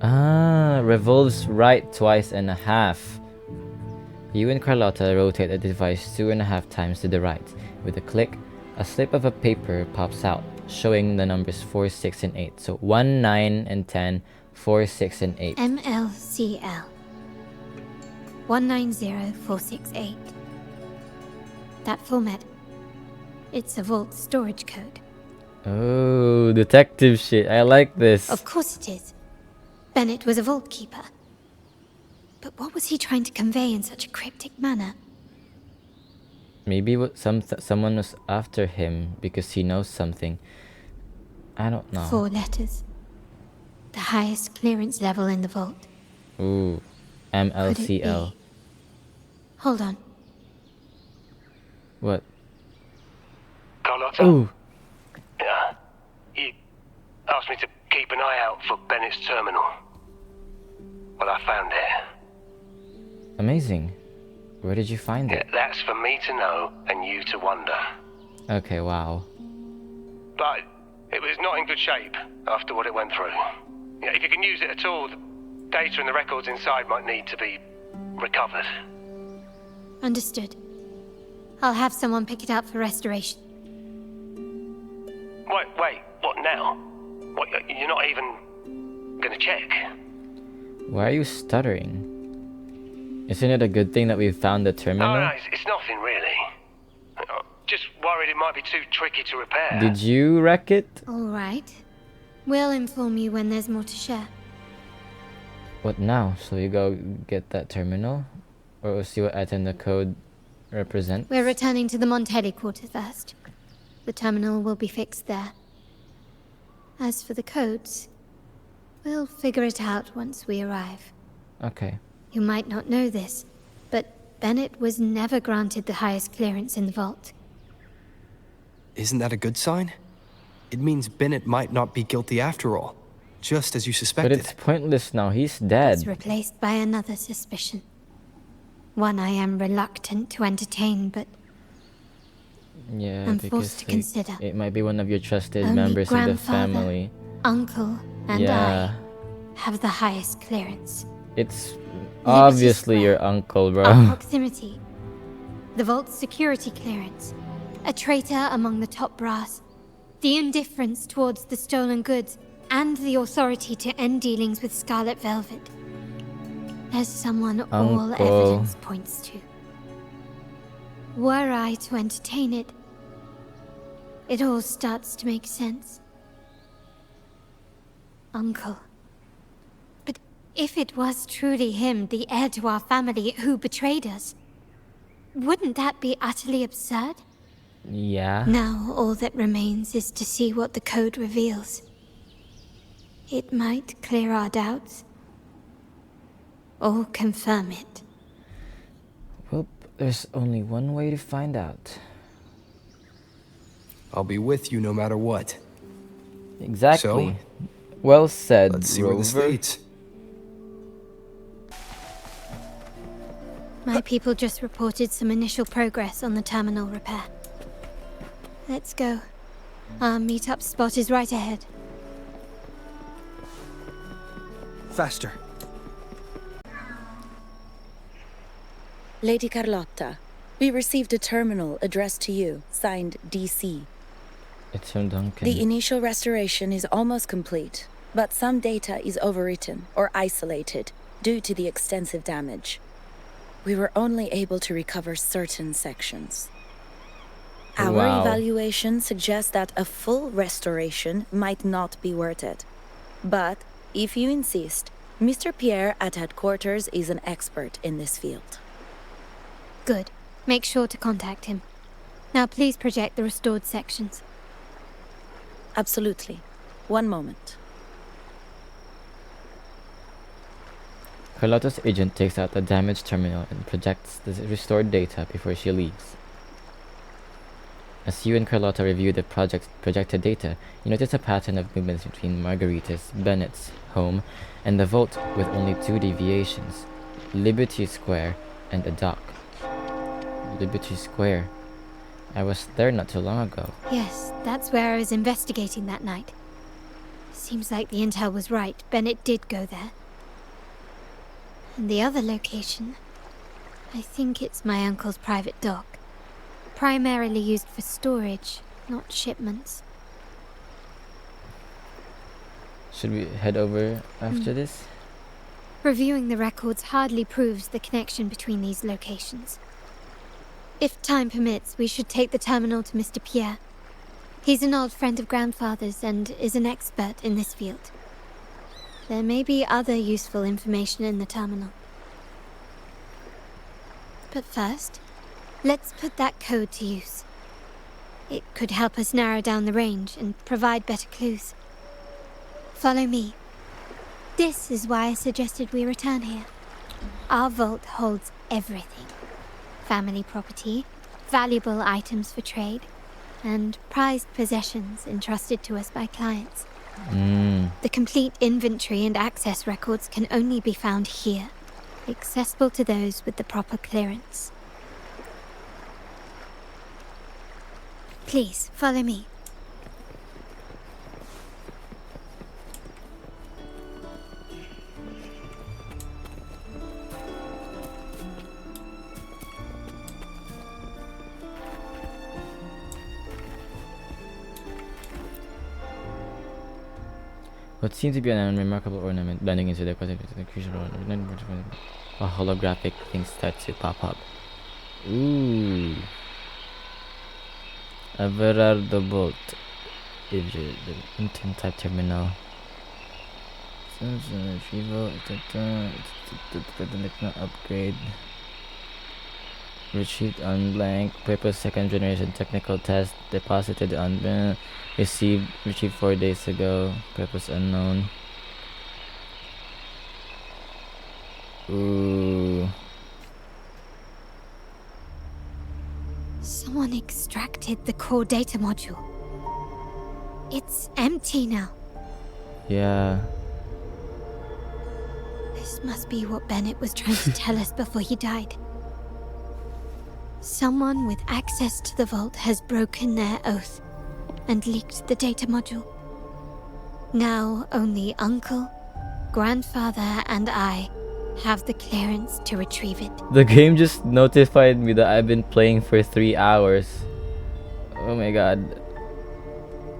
revolves right 2.5. You and Carlotta rotate the device 2.5 times to the right. With a click, a slip of a paper pops out, showing the numbers 4, 6, and 8. So 1, 9, and 10, 4, 6, and 8. MLCL 190468. That format. It's a vault storage code. Oh, detective shit. I like this. Of course it is. Bennett was a vault keeper. But what was he trying to convey in such a cryptic manner? Maybe someone was after him because he knows something. I don't know. 4 letters. The highest clearance level in the vault. Ooh, MLCL. Hold on. What? Carlotta? Ooh. Yeah. He asked me to keep an eye out for Bennett's terminal. Well, I found it. Amazing. Where did you find it? That's for me to know and you to wonder. Okay, wow. But it was not in good shape after what it went through. Yeah, if you can use it at all, the data and the records inside might need to be recovered. Understood. I'll have someone pick it up for restoration. Wait, what now? What, you're not even gonna check? Why are you stuttering? Isn't it a good thing that we found the terminal? Oh, no, it's nothing really. Just worried it might be too tricky to repair. Did you wreck it? All right. We'll inform you when there's more to share. What now? Shall we go get that terminal? Or we'll see what item the code represents? We're returning to the Montelli quarter first. The terminal will be fixed there. As for the codes, we'll figure it out once we arrive. Okay. You might not know this, but Bennett was never granted the highest clearance in the vault. Isn't that a good sign? It means Bennett might not be guilty after all, just as you But suspected. it's pointless now. He's It's dead. replaced by another suspicion. One I am reluctant to entertain, but Yeah, I'm because forced to consider. it might be one of your trusted Only members of the grandfather, family. uncle, and Yeah, I have the highest clearance. it's Liberty obviously Square. your uncle, Our bro. proximity, the vault's security clearance, a traitor among the top brass, the indifference towards the stolen goods, and the authority to end dealings with Scarlet Velvet. There's someone all Uncle. evidence points to. Were I to entertain it, it all starts to make sense. Uncle. But if it was truly him, the heir to our family, who betrayed us, wouldn't that be utterly absurd? Yeah. Now all that remains is to see what the code reveals. It might clear our doubts, or confirm it. Well, there's only one way to find out. I'll be with you no matter what. Exactly. Well said, Let's see where this Rover. leads. My people just reported some initial progress on the terminal repair. Let's go. Our meetup spot is right ahead. Faster. Lady Carlotta, we received a terminal addressed to you, signed DC. It's from Duncan. The initial restoration is almost complete, but some data is overwritten or isolated due to the extensive damage. We were only able to recover certain sections. Our Wow. evaluation suggests that a full restoration might not be worth it. But, if you insist, Mr. Pierre at headquarters is an expert in this field. Good. Make sure to contact him. Now please project the restored sections. Absolutely. One moment. Carlotta's agent takes out the damaged terminal and projects the restored data before she leaves. As you and Carlotta review the projected data, you notice a pattern of movements between Margarita's, Bennett's, home and the vault with only 2 deviations, Liberty Square and a dock. Liberty Square. I was there not too long ago. Yes, that's where I was investigating that night. Seems like the intel was right. Bennett did go there. And the other location, I think it's my uncle's private dock. Primarily used for storage, not shipments. Should we head over after this? Reviewing the records hardly proves the connection between these locations. If time permits, we should take the terminal to Mr. Pierre. He's an old friend of Grandfather's and is an expert in this field. There may be other useful information in the terminal. But first, let's put that code to use. It could help us narrow down the range and provide better clues. Follow me. This is why I suggested we return here. Our vault holds everything. Family property, valuable items for trade, and prized possessions entrusted to us by clients. The complete inventory and access records can only be found here, accessible to those with the proper clearance. Please, follow me. What seemed to be an unremarkable ornament blending into the creature. A holographic thing starts to pop up. Ooh. Everardo Bolt. The intent type terminal. Retrieval. Upgrade. Retrieved on blank. Purpose second generation technical test. Deposited on retrieved 4 days ago. Purpose unknown. Ooh. Someone extremely extracted the core data module. It's empty now. Yeah. This must be what Bennett was trying to tell us before he died. Someone with access to the vault has broken their oath and leaked the data module. Now only Uncle, Grandfather, and I have the clearance to retrieve it. The game just notified me that I've been playing for 3 hours. Oh my god.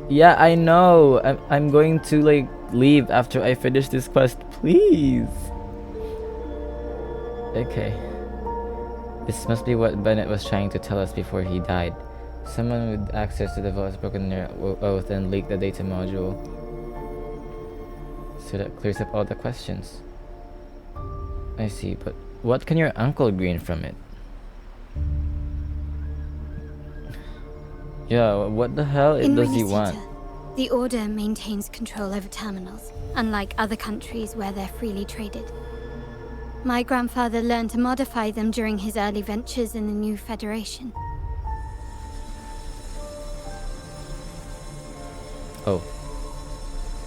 Yeah, I know. I'm going to like leave after I finish this quest, please. Okay. This must be what Bennett was trying to tell us before he died. Someone with access to the vault has broken their oath and leaked the data module. So that clears up all the questions. I see, but what can your uncle glean from it? Yeah, what the hell does he want? The Order maintains control over terminals, unlike other countries where they're freely traded. My grandfather learned to modify them during his early ventures in the new Federation. Oh.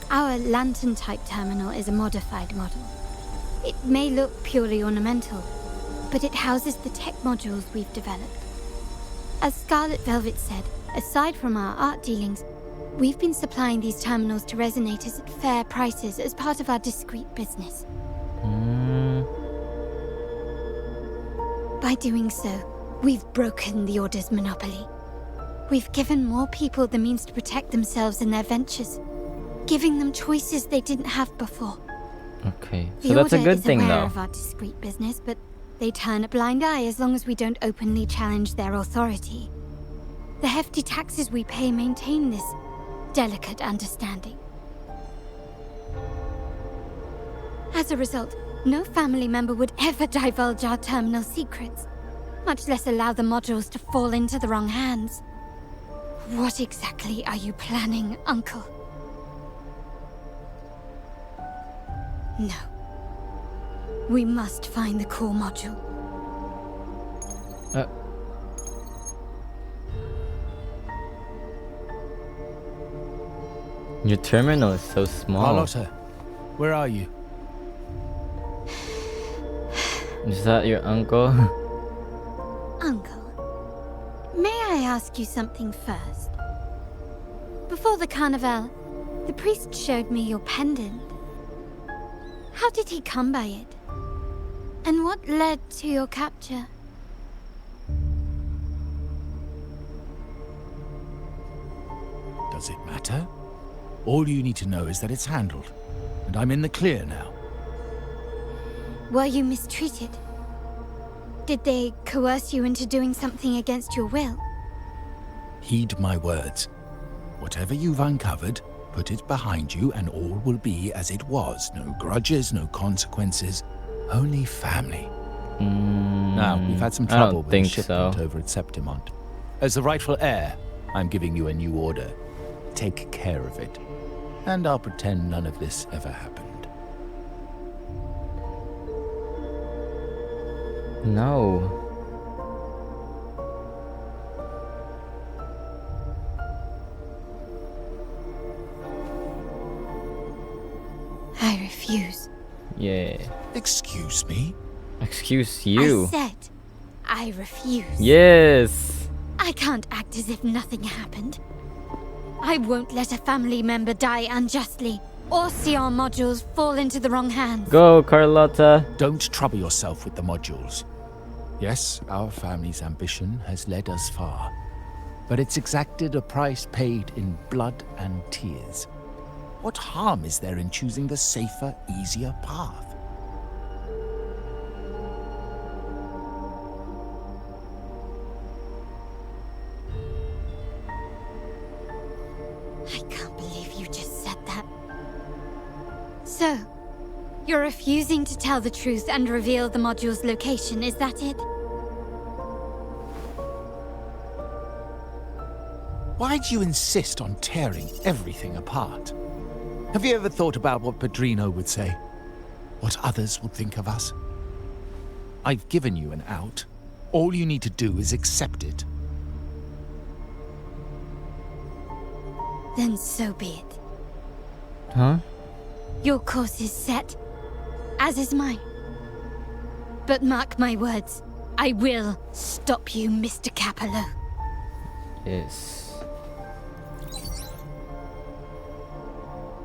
Our lantern-type terminal is a modified model. It may look purely ornamental, but it houses the tech modules we've developed. As Scarlet Velvet said, aside from our art dealings, we've been supplying these terminals to resonators at fair prices as part of our discreet business. By doing so, we've broken the Order's monopoly. We've given more people the means to protect themselves in their ventures, giving them choices they didn't have before. Okay, so that's a good thing, though. The Order is aware though. of our discreet business, but they turn a blind eye as long as we don't openly challenge their authority. The hefty taxes we pay maintain this delicate understanding. As a result, no family member would ever divulge our terminal secrets, much less allow the modules to fall into the wrong hands. What exactly are you planning, Uncle? No. We must find the core module. Your terminal is so small. Carlotta, where are you? Is that your uncle? Uncle, may I ask you something first? Before the carnival, the priest showed me your pendant. How did he come by it? And what led to your capture? Does it matter? All you need to know is that it's handled, and I'm in the clear now. Were you mistreated? Did they coerce you into doing something against your will? Heed my words. Whatever you've uncovered, put it behind you and all will be as it was. No grudges, no consequences, only family. Now, we've had some trouble with the shipment over at Septimont. As the rightful heir, I'm giving you a new order. Take care of it. And I'll pretend none of this ever happened. No. I refuse. Yeah. Excuse me? Excuse you. I said, I refuse. Yes. I can't act as if nothing happened. I won't let a family member die unjustly, or see our modules fall into the wrong hands. Go, Carlotta. Don't trouble yourself with the modules. Yes, our family's ambition has led us far, but it's exacted a price paid in blood and tears. What harm is there in choosing the safer, easier path? I can't believe you just said that. So, you're refusing to tell the truth and reveal the module's location, is that it? Why do you insist on tearing everything apart? Have you ever thought about what Padrino would say? What others would think of us? I've given you an out. All you need to do is accept it. Then so be it. Huh? Your course is set, as is mine. But mark my words, I will stop you, Mr. Capello. Yes.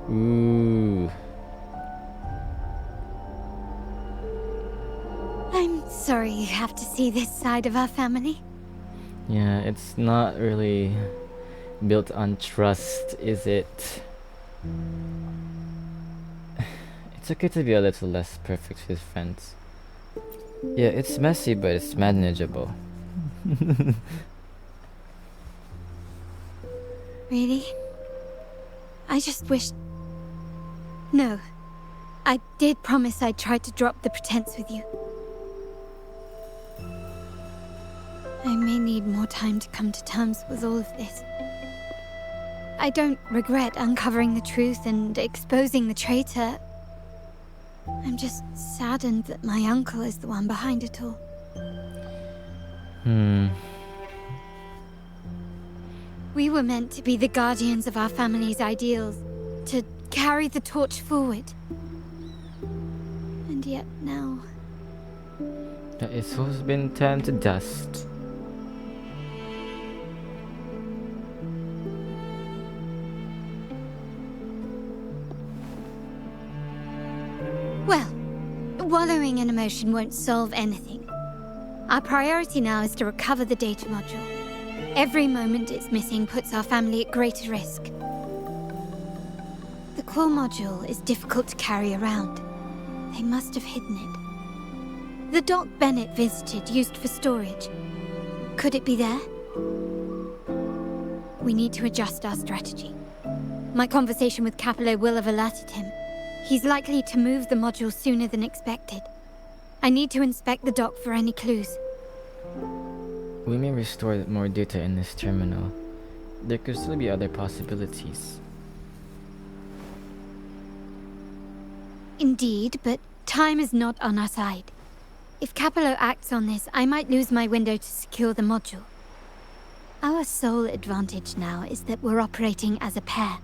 Ooh. I'm sorry you have to see this side of our family. Yeah, it's not really built on trust, is it? It's okay to be a little less perfect with friends. Yeah, it's messy, but it's manageable. Really? I just wished... No. I did promise I'd try to drop the pretense with you. I may need more time to come to terms with all of this. I don't regret uncovering the truth and exposing the traitor. I'm just saddened that my uncle is the one behind it all. We were meant to be the guardians of our family's ideals, to carry the torch forward. And yet now... It's who's been turned to dust. Well, wallowing in emotion won't solve anything. Our priority now is to recover the data module. Every moment it's missing puts our family at greater risk. The core module is difficult to carry around. They must have hidden it. The dock Bennett visited used for storage. Could it be there? We need to adjust our strategy. My conversation with Capello will have alerted him. He's likely to move the module sooner than expected. I need to inspect the dock for any clues. We may restore more data in this terminal. There could still be other possibilities. Indeed, but time is not on our side. If Capello acts on this, I might lose my window to secure the module. Our sole advantage now is that we're operating as a pair.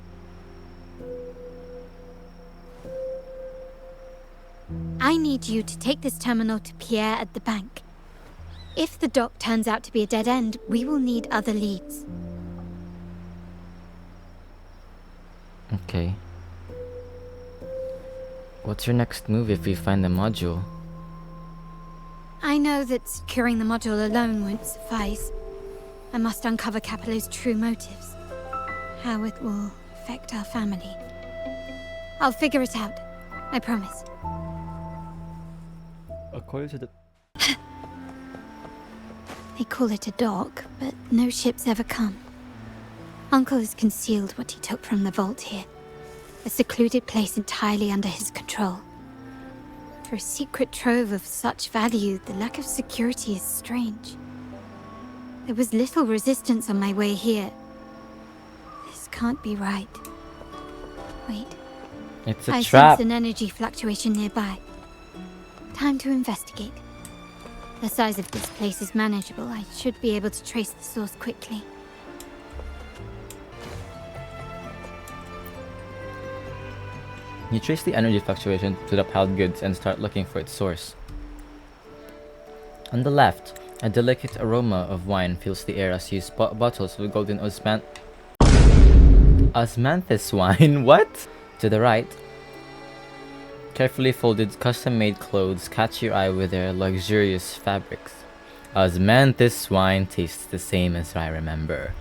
I need you to take this terminal to Pierre at the bank. If the dock turns out to be a dead end, we will need other leads. Okay. What's your next move if we find the module? I know that securing the module alone won't suffice. I must uncover Capello's true motives. How it will affect our family. I'll figure it out. I promise. According to the... They call it a dock, but no ships ever come. Uncle has concealed what he took from the vault here. A secluded place entirely under his control. For a secret trove of such value, the lack of security is strange. There was little resistance on my way here. This can't be right. Wait. It's a I trap. sense an energy fluctuation nearby. Time to investigate. The size of this place is manageable. I should be able to trace the source quickly. You trace the energy fluctuation to the piled goods and start looking for its source. On the left, a delicate aroma of wine fills the air as you spot bottles of golden osmanthus wine. What? To the right, carefully folded custom-made clothes catch your eye with their luxurious fabrics. Osmanthus wine tastes the same as I remember.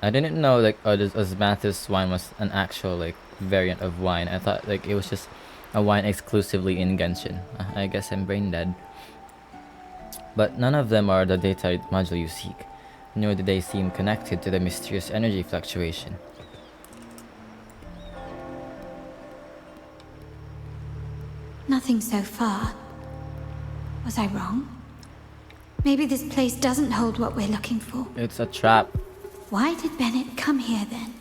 I didn't know like osmanthus wine was an actual like variant of wine. I thought like it was just a wine exclusively in Genshin. I guess I'm brain dead. But none of them are the data module you seek, nor do they seem connected to the mysterious energy fluctuation. Nothing so far. Was I wrong? Maybe this place doesn't hold what we're looking for. It's a trap. Why did Bennett come here then?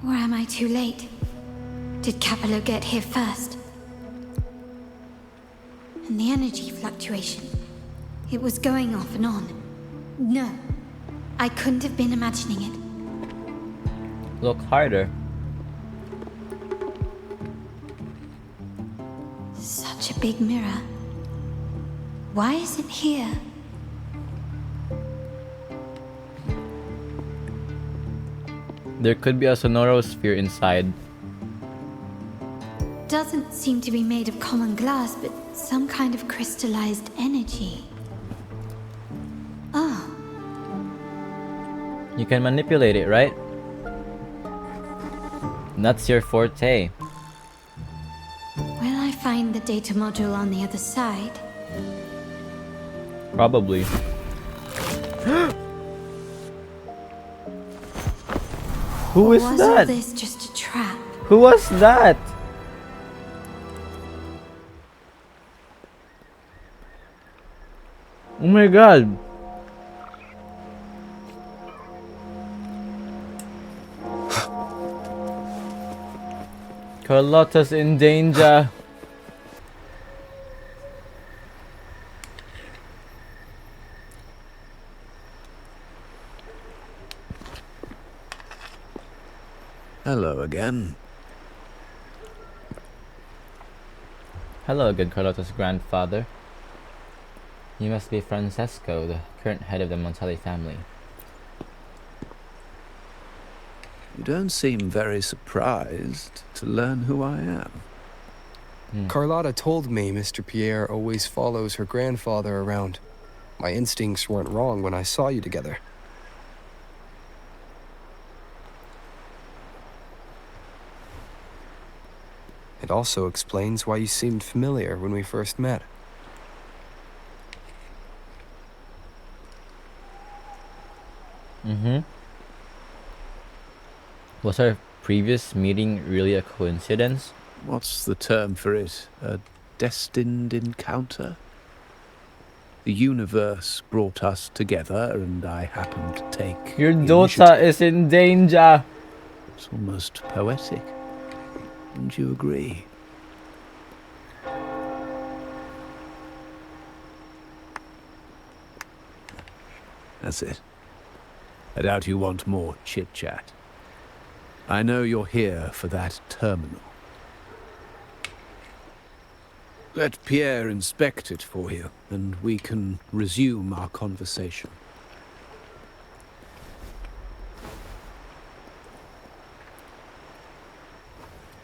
Or am I too late? Did Capello get here first? And the energy fluctuation. It was going off and on. No, I couldn't have been imagining it. Look harder. Such a big mirror. Why is it here? There could be a sonorosphere inside. Doesn't seem to be made of common glass, but some kind of crystallized energy. Oh. You can manipulate it, right? That's your forte. Will I find the data module on the other side? Probably. Who is was that? all this just a trap? Who was that? Oh my god. Carlotta's in danger. Hello again. Hello again, Carlotta's grandfather. You must be Francesco, the current head of the Montelli family. You don't seem very surprised to learn who I am. Carlotta told me Mr. Pierre always follows her grandfather around. My instincts weren't wrong when I saw you together. It also explains why you seemed familiar when we first met. Was our previous meeting really a coincidence? What's the term for it? A destined encounter? The universe brought us together, and I happened to take Your the daughter initiative. is in danger. It's almost poetic. Wouldn't you agree? That's it. I doubt you want more chit-chat. I know you're here for that terminal. Let Pierre inspect it for you, and we can resume our conversation.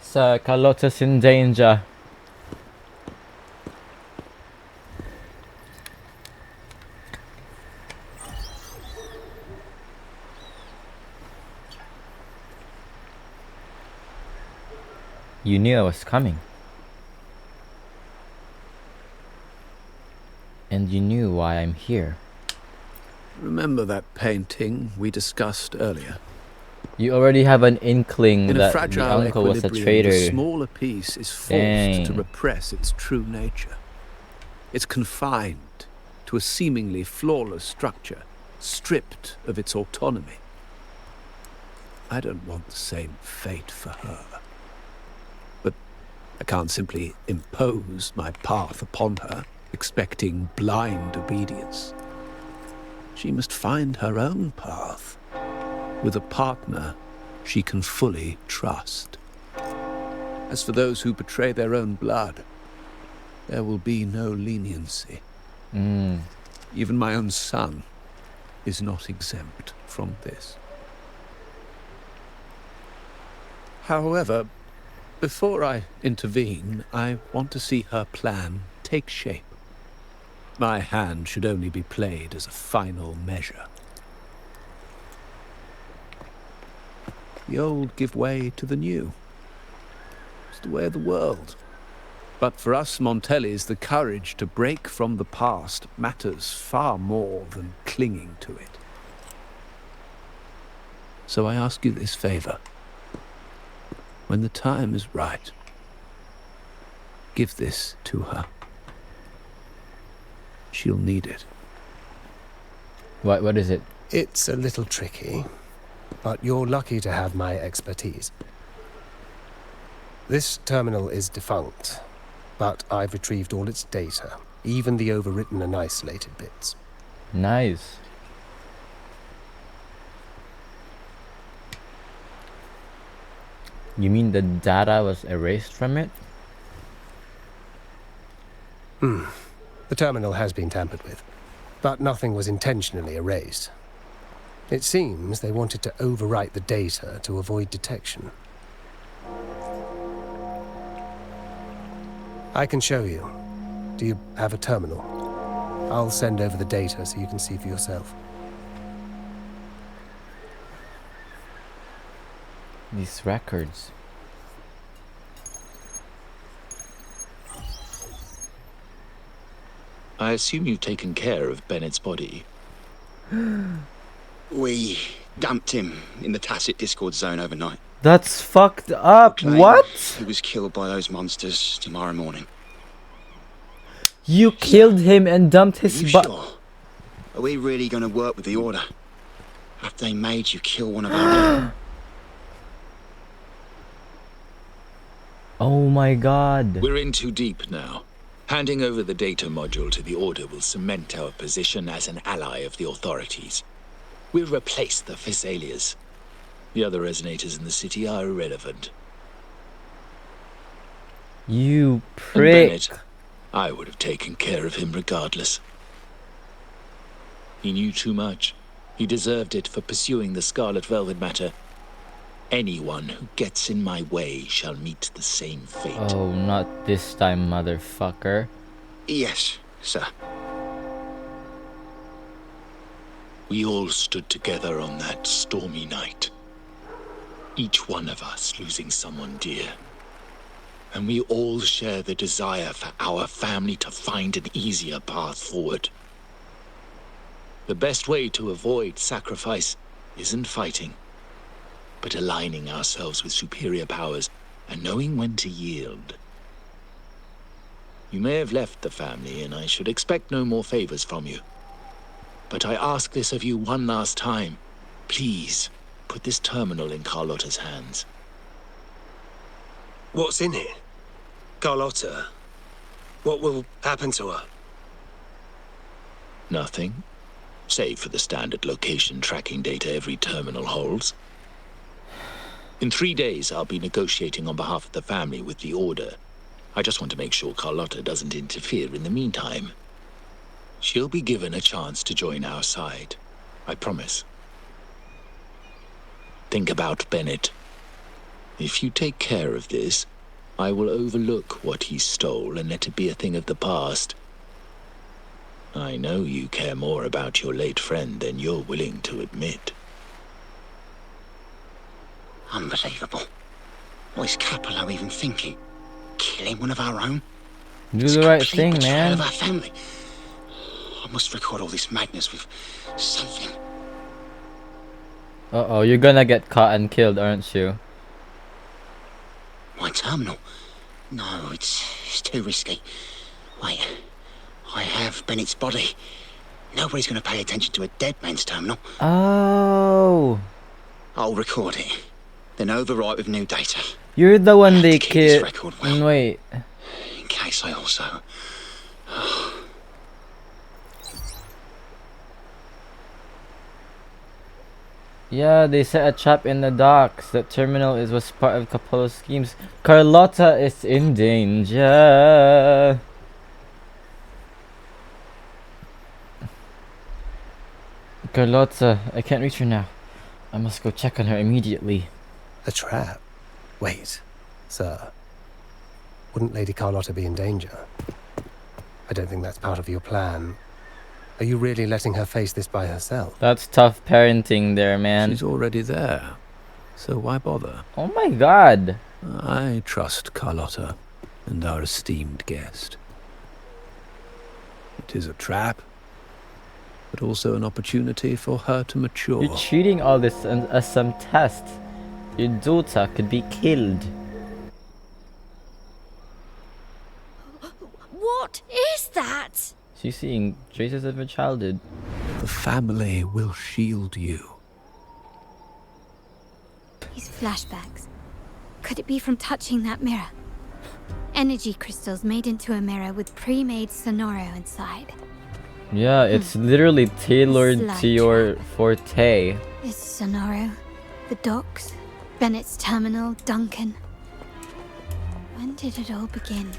Sir, Carlotta's in danger. You knew I was coming. And you knew why I'm here. Remember that painting we discussed earlier? You already have an inkling In a that the fragile uncle was a equilibrium, traitor. the smaller piece is forced Dang. to repress its true nature. It's confined to a seemingly flawless structure, stripped of its autonomy. I don't want the same fate for her. But I can't simply impose my path upon her, expecting blind obedience. She must find her own path, with a partner she can fully trust. As for those who betray their own blood, there will be no leniency. Even my own son is not exempt from this. However, before I intervene, I want to see her plan take shape. My hand should only be played as a final measure. The old give way to the new. It's the way of the world. But for us Montellis, the courage to break from the past matters far more than clinging to it. So I ask you this favor. When the time is right, give this to her. She'll need it. What is it? It's a little tricky, but you're lucky to have my expertise. This terminal is defunct, but I've retrieved all its data, even the overwritten and isolated bits. Nice. You mean the data was erased from it? The terminal has been tampered with, but nothing was intentionally erased. It seems they wanted to overwrite the data to avoid detection. I can show you. Do you have a terminal? I'll send over the data so you can see for yourself. These records. I assume you've taken care of Bennett's body. We dumped him in the tacit Discord zone overnight. That's fucked up. Claim What? He was killed by those monsters tomorrow morning. You killed him and dumped his You body. sure? Are we really going to work with the Order? Have they made you kill one of our own? Oh my god. We're in too deep now. Handing over the data module to the Order will cement our position as an ally of the authorities. We'll replace the Physaelias. The other resonators in the city are irrelevant. You And prick. Bennett, I would have taken care of him regardless. He knew too much. He deserved it for pursuing the Scarlet Velvet matter. Anyone who gets in my way shall meet the same fate. Oh, not this time, motherfucker. Yes, sir. We all stood together on that stormy night. Each one of us losing someone dear. And we all share the desire for our family to find an easier path forward. The best way to avoid sacrifice isn't fighting, but aligning ourselves with superior powers and knowing when to yield. You may have left the family, and I should expect no more favors from you. But I ask this of you one last time. Please, put this terminal in Carlotta's hands. What's in it? Carlotta? What will happen to her? Nothing, save for the standard location tracking data every terminal holds. In 3 days, I'll be negotiating on behalf of the family with the Order. I just want to make sure Carlotta doesn't interfere in the meantime. She'll be given a chance to join our side. I promise. Think about Bennett. If you take care of this, I will overlook what he stole and let it be a thing of the past. I know you care more about your late friend than you're willing to admit. Unbelievable. What is Capello even thinking? Killing one of our own? Do the right Complete thing, betrayal man. of our family. I must record all this madness with something. Uh-oh, you're gonna get caught and killed, aren't you? My terminal? No, it's too risky. Wait, I have Bennett's body. Nobody's going to pay attention to a dead man's terminal. Oh. I'll record it, then overwrite with new data. You're the one they keep this killed. record well. Wait. In case I also... Yeah, they set a trap in the docks. That terminal was part of Capello's schemes. Carlotta is in danger. Carlotta, I can't reach her now. I must go check on her immediately. A trap? Wait, sir. Wouldn't Lady Carlotta be in danger? I don't think that's part of your plan. Are you really letting her face this by herself? That's tough parenting there, man. She's already there, so why bother? Oh my god. I trust Carlotta and our esteemed guest. It is a trap, but also an opportunity for her to mature. You're treating all this as some test. Your daughter could be killed. What is that? She's seeing traces of her childhood. The family will shield you. These flashbacks. Could it be from touching that mirror? Energy crystals made into a mirror with pre-made Sonoro inside. Yeah, it's literally tailored to Slight your forte. This Sonoro, the docks, Bennett's terminal, Duncan. When did it all begin?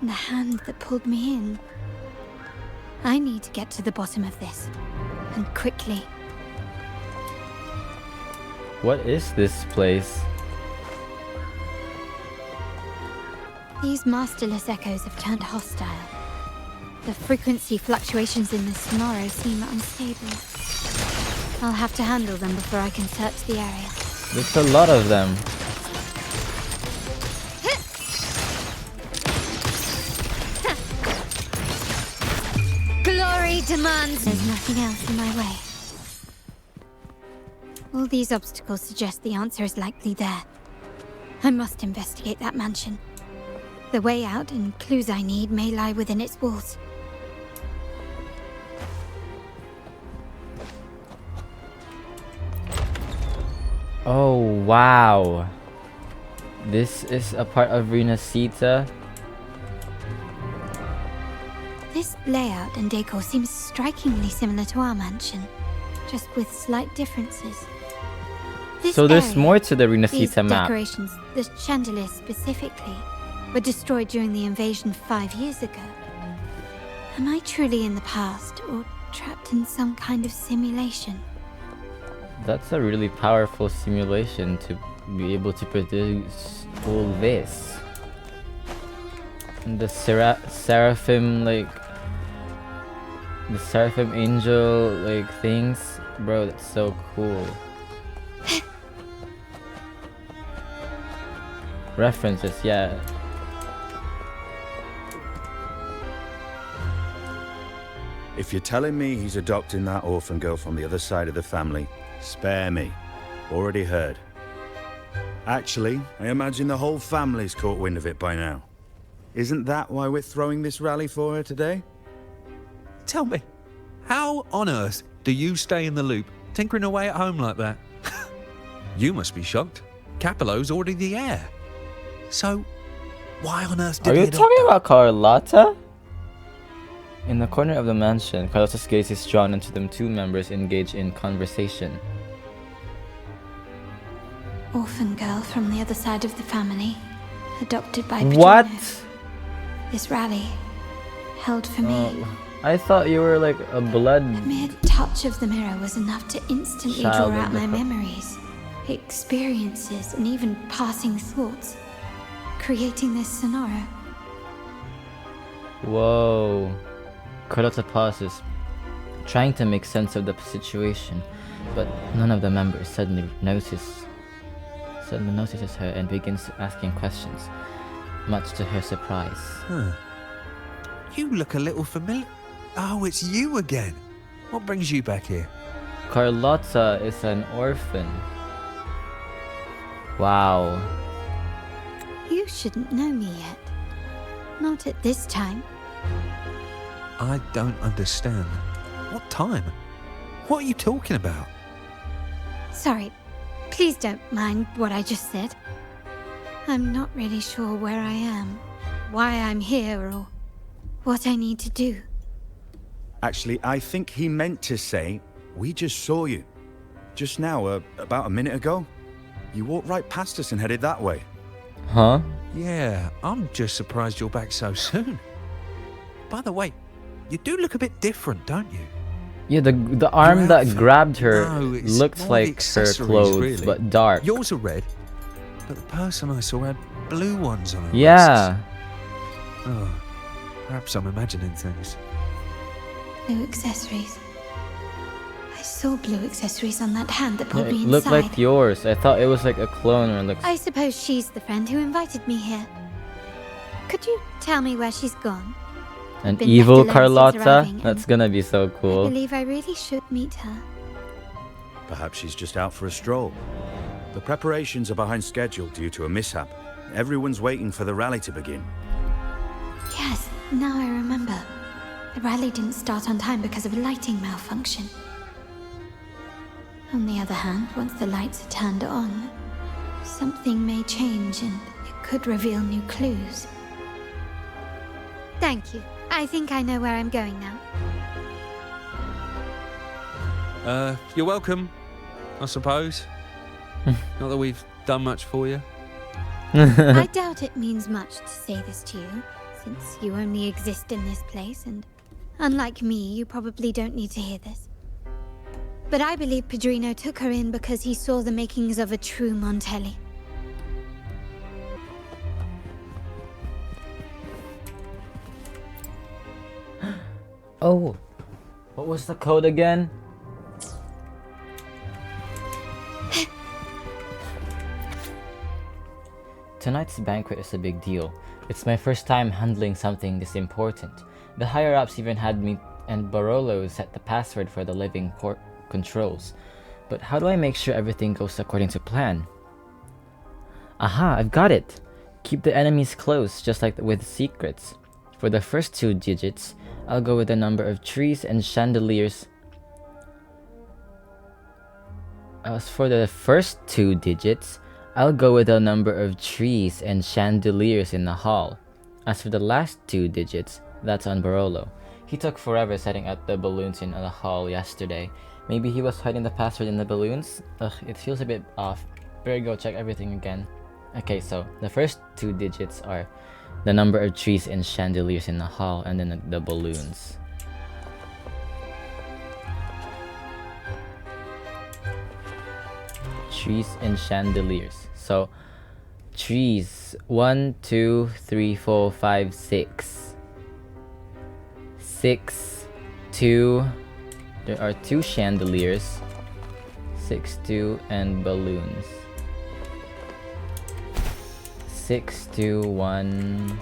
The hand that pulled me in. I need to get to the bottom of this. And quickly. What is this place? These masterless echoes have turned hostile. The frequency fluctuations in the Sonoro seem unstable. I'll have to handle them before I can search the area. There's a lot of them. Glory demands. There's nothing else in my way. All these obstacles suggest the answer is likely there. I must investigate that mansion. The way out and clues I need may lie within its walls. Oh, wow. This is a part of Renacita. This layout and decor seems strikingly similar to our mansion, just with slight differences. This So there's area, more to the these Renacita map. decorations, the chandeliers specifically, were destroyed during the invasion 5 years ago. Am I truly in the past, or trapped in some kind of simulation? That's a really powerful simulation to be able to produce all this. And the seraphim, like... the seraphim angel, like, things. Bro, that's so cool. References, yeah. If you're telling me he's adopting that orphan girl from the other side of the family, spare me. Already heard. Actually, I imagine the whole family's caught wind of it by now. Isn't that why we're throwing this rally for her today? Tell me, how on earth do you stay in the loop, tinkering away at home like that? You must be shocked. Capello's already the heir. So, why on earth did Are he you adopt talking her? about Carlotta? In the corner of the mansion, Carlotta's gaze is drawn into the two members engaged in conversation. Orphan girl from the other side of the family, adopted by What? Pedrino. This rally, held for me. I thought you were like a blood... A mere touch of the mirror was enough to instantly Child draw of out the my fa- memories, experiences, and even passing thoughts, creating this Sonoro. Whoa. Carlotta pauses, trying to make sense of the situation, but none of the members suddenly notices her and begins asking questions, much to her surprise. Huh. You look a little familiar. Oh, it's you again. What brings you back here? Carlotta is an orphan. Wow. You shouldn't know me yet. Not at this time. I don't understand. What time? What are you talking about? Sorry, please don't mind what I just said. I'm not really sure where I am, why I'm here, or what I need to do. Actually, I think he meant to say, we just saw you. Just now, about a minute ago. You walked right past us and headed that way. Huh? Yeah, I'm just surprised you're back so soon. By the way, you do look a bit different, don't you? Yeah, the arm that grabbed her looks more the like her accessories, clothes, really. but dark. Yours are red, but the person I saw had blue ones on her Yeah. wrists. Oh, perhaps I'm imagining things. Blue accessories. I saw blue accessories on that hand that Yeah, pulled it me looked inside. like yours. I thought it was like a clone or like... I suppose she's the friend who invited me here. Could you tell me where she's gone? An been evil left alone since Carlotta? arriving, That's gonna be so I cool. believe I really should meet her. Perhaps she's just out for a stroll. The preparations are behind schedule due to a mishap. Everyone's waiting for the rally to begin. Yes, now I remember. The rally didn't start on time because of a lighting malfunction. On the other hand, once the lights are turned on, something may change and it could reveal new clues. Thank you. I think I know where I'm going now. You're welcome, I suppose. Not that we've done much for you. I doubt it means much to say this to you, since you only exist in this place, and unlike me, you probably don't need to hear this. But I believe Padrino took her in because he saw the makings of a true Montelli. Oh, what was the code again? Tonight's banquet is a big deal. It's my first time handling something this important. The higher-ups even had me and Barolo set the password for the living port controls. But how do I make sure everything goes according to plan? Aha, I've got it! Keep the enemies close, just like with secrets. For the first 2 digits, I'll go with the number of trees and chandeliers. As for the first 2 digits, I'll go with the number of trees and chandeliers in the hall. As for the last 2 digits, that's on Barolo. He took forever setting up the balloons in the hall yesterday. Maybe he was hiding the password in the balloons? Ugh, it feels a bit off. Better go check everything again. Okay, so the first 2 digits are the number of trees and chandeliers in the hall, and then the balloons. Trees and chandeliers. So, trees. 1, 2, 3, 4, 5, 6. 6, 2. There are 2 chandeliers. 6, 2, and balloons. 6, 2, 1.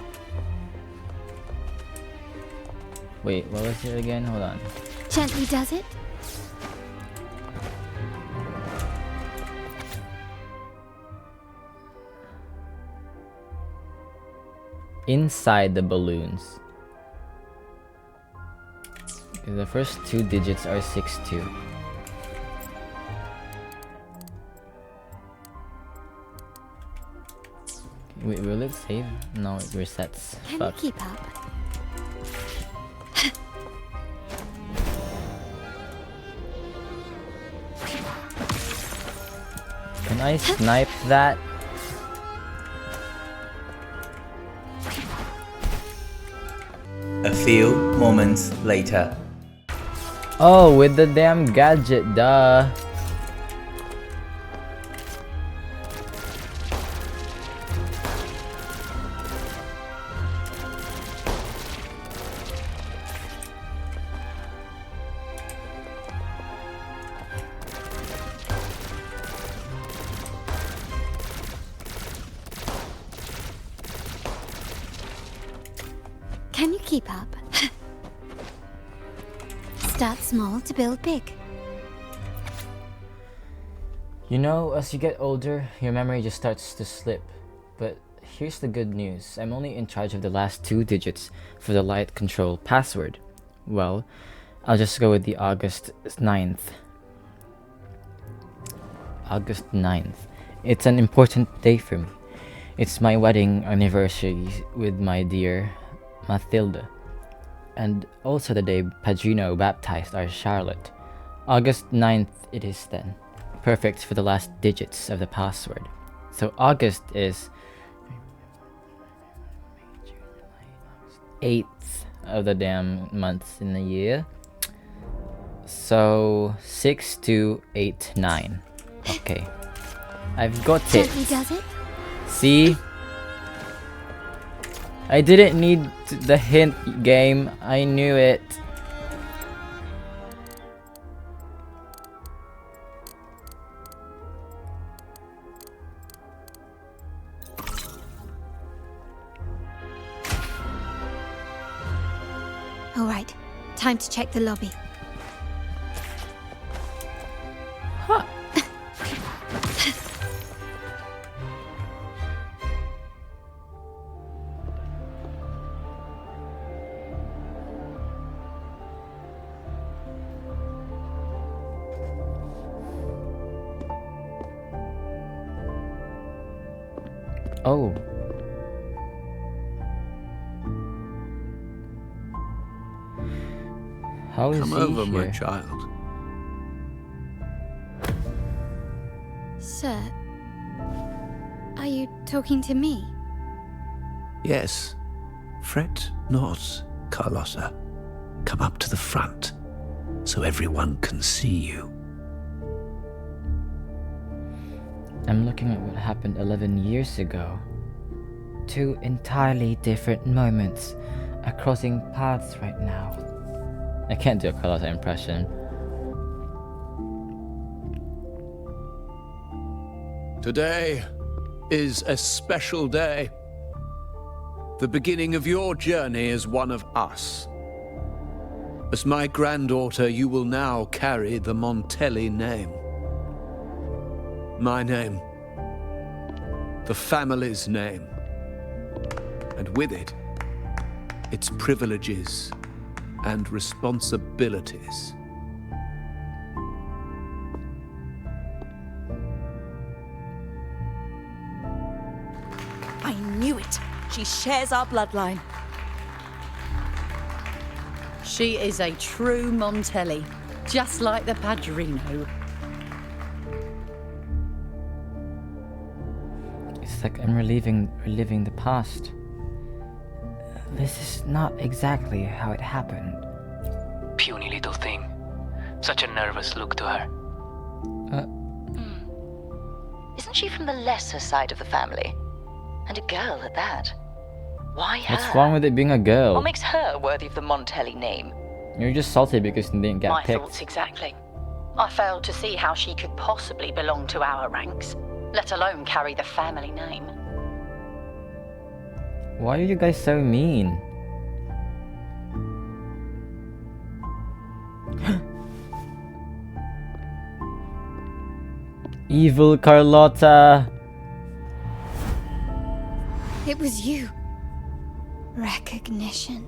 Wait, what was it again? Hold on. Gently does it? Inside the balloons. The first 2 digits are 6, 2. Wait, will it save? No, it resets. Can Fuck. you keep up? Can I snipe that? A few moments later. Oh, with the damn gadget, duh. Can you keep up? Start small to build big. You know, as you get older, your memory just starts to slip. But here's the good news. I'm only in charge of the last 2 digits for the light control password. Well, I'll just go with the August 9th. August 9th. It's an important day for me. It's my wedding anniversary with my dear Mathilda. And also the day Padrino baptized our Charlotte. August 9th it is then. Perfect for the last digits of the password. So August is 8th of the damn months in the year. So 6, 2, 8, 9. Okay. I've got it. Gently does it? See? I didn't need the hint, game. I knew it. All right, time to check the lobby. Huh. Oh, How is Come he over, here? my child. Sir, are you talking to me? Yes. Fret not, Carlotta. Come up to the front, so everyone can see you. I'm looking at what happened 11 years ago. Two entirely different moments are crossing paths right now. I can't do a Carlotta impression. Today is a special day. The beginning of your journey as one of us. As my granddaughter, you will now carry the Montelli name. My name. The family's name. And with it, its privileges and responsibilities. I knew it. She shares our bloodline. She is a true Montelli, just like the Padrino. It's like I'm reliving the past. This is not exactly how it happened. Puny little thing. Such a nervous look to her. Isn't she from the lesser side of the family? And a girl at that. Why her? What's wrong with it being a girl? What makes her worthy of the Montelli name? You're just salty because you didn't get My picked. thoughts exactly. I failed to see how she could possibly belong to our ranks, let alone carry the family name. Why are you guys so mean? Evil Carlotta! It was you. Recognition.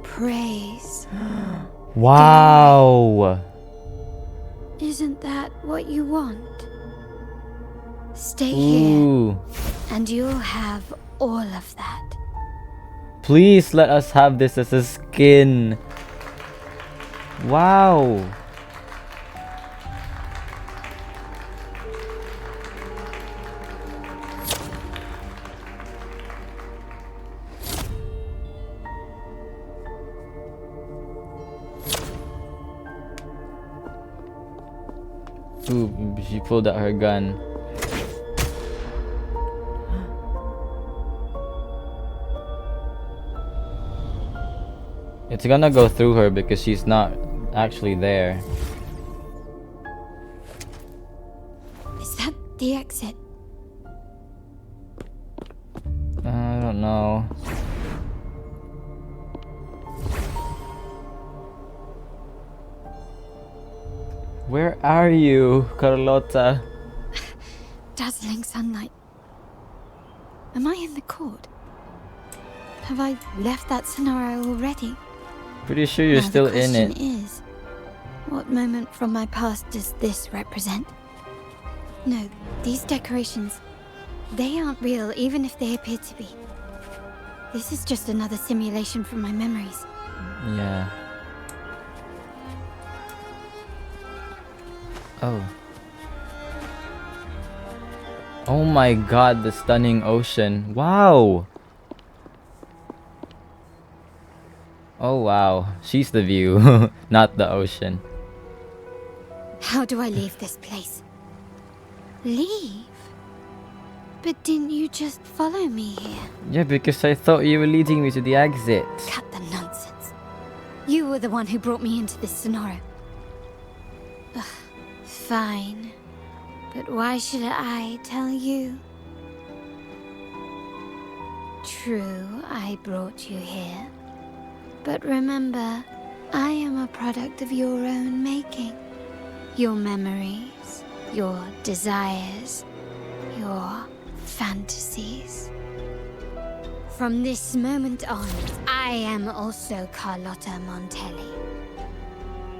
Praise. Wow! Isn't that what you want? Stay Ooh. here, and you'll have all of that. Please let us have this as a skin. Wow! Ooh, she pulled out her gun. It's gonna go through her because she's not actually there. Is that the exit? I don't know. Where are you, Carlotta? Dazzling sunlight. Am I in the court? Have I left that scenario already? Pretty sure you're Now still the in question it. is, what moment from my past does this represent? No, these decorations, they aren't real even if they appear to be. This is just another simulation from my memories. Yeah. Oh. Oh my god, the stunning ocean. Wow! Oh wow, she's the view, not the ocean. How do I leave this place? Leave? But didn't you just follow me here? Yeah, because I thought you were leading me to the exit. Cut the nonsense. You were the one who brought me into this scenario. Ugh, fine. But why should I tell you? True, I brought you here. But remember, I am a product of your own making. Your memories, your desires, your fantasies. From this moment on, I am also Carlotta Montelli.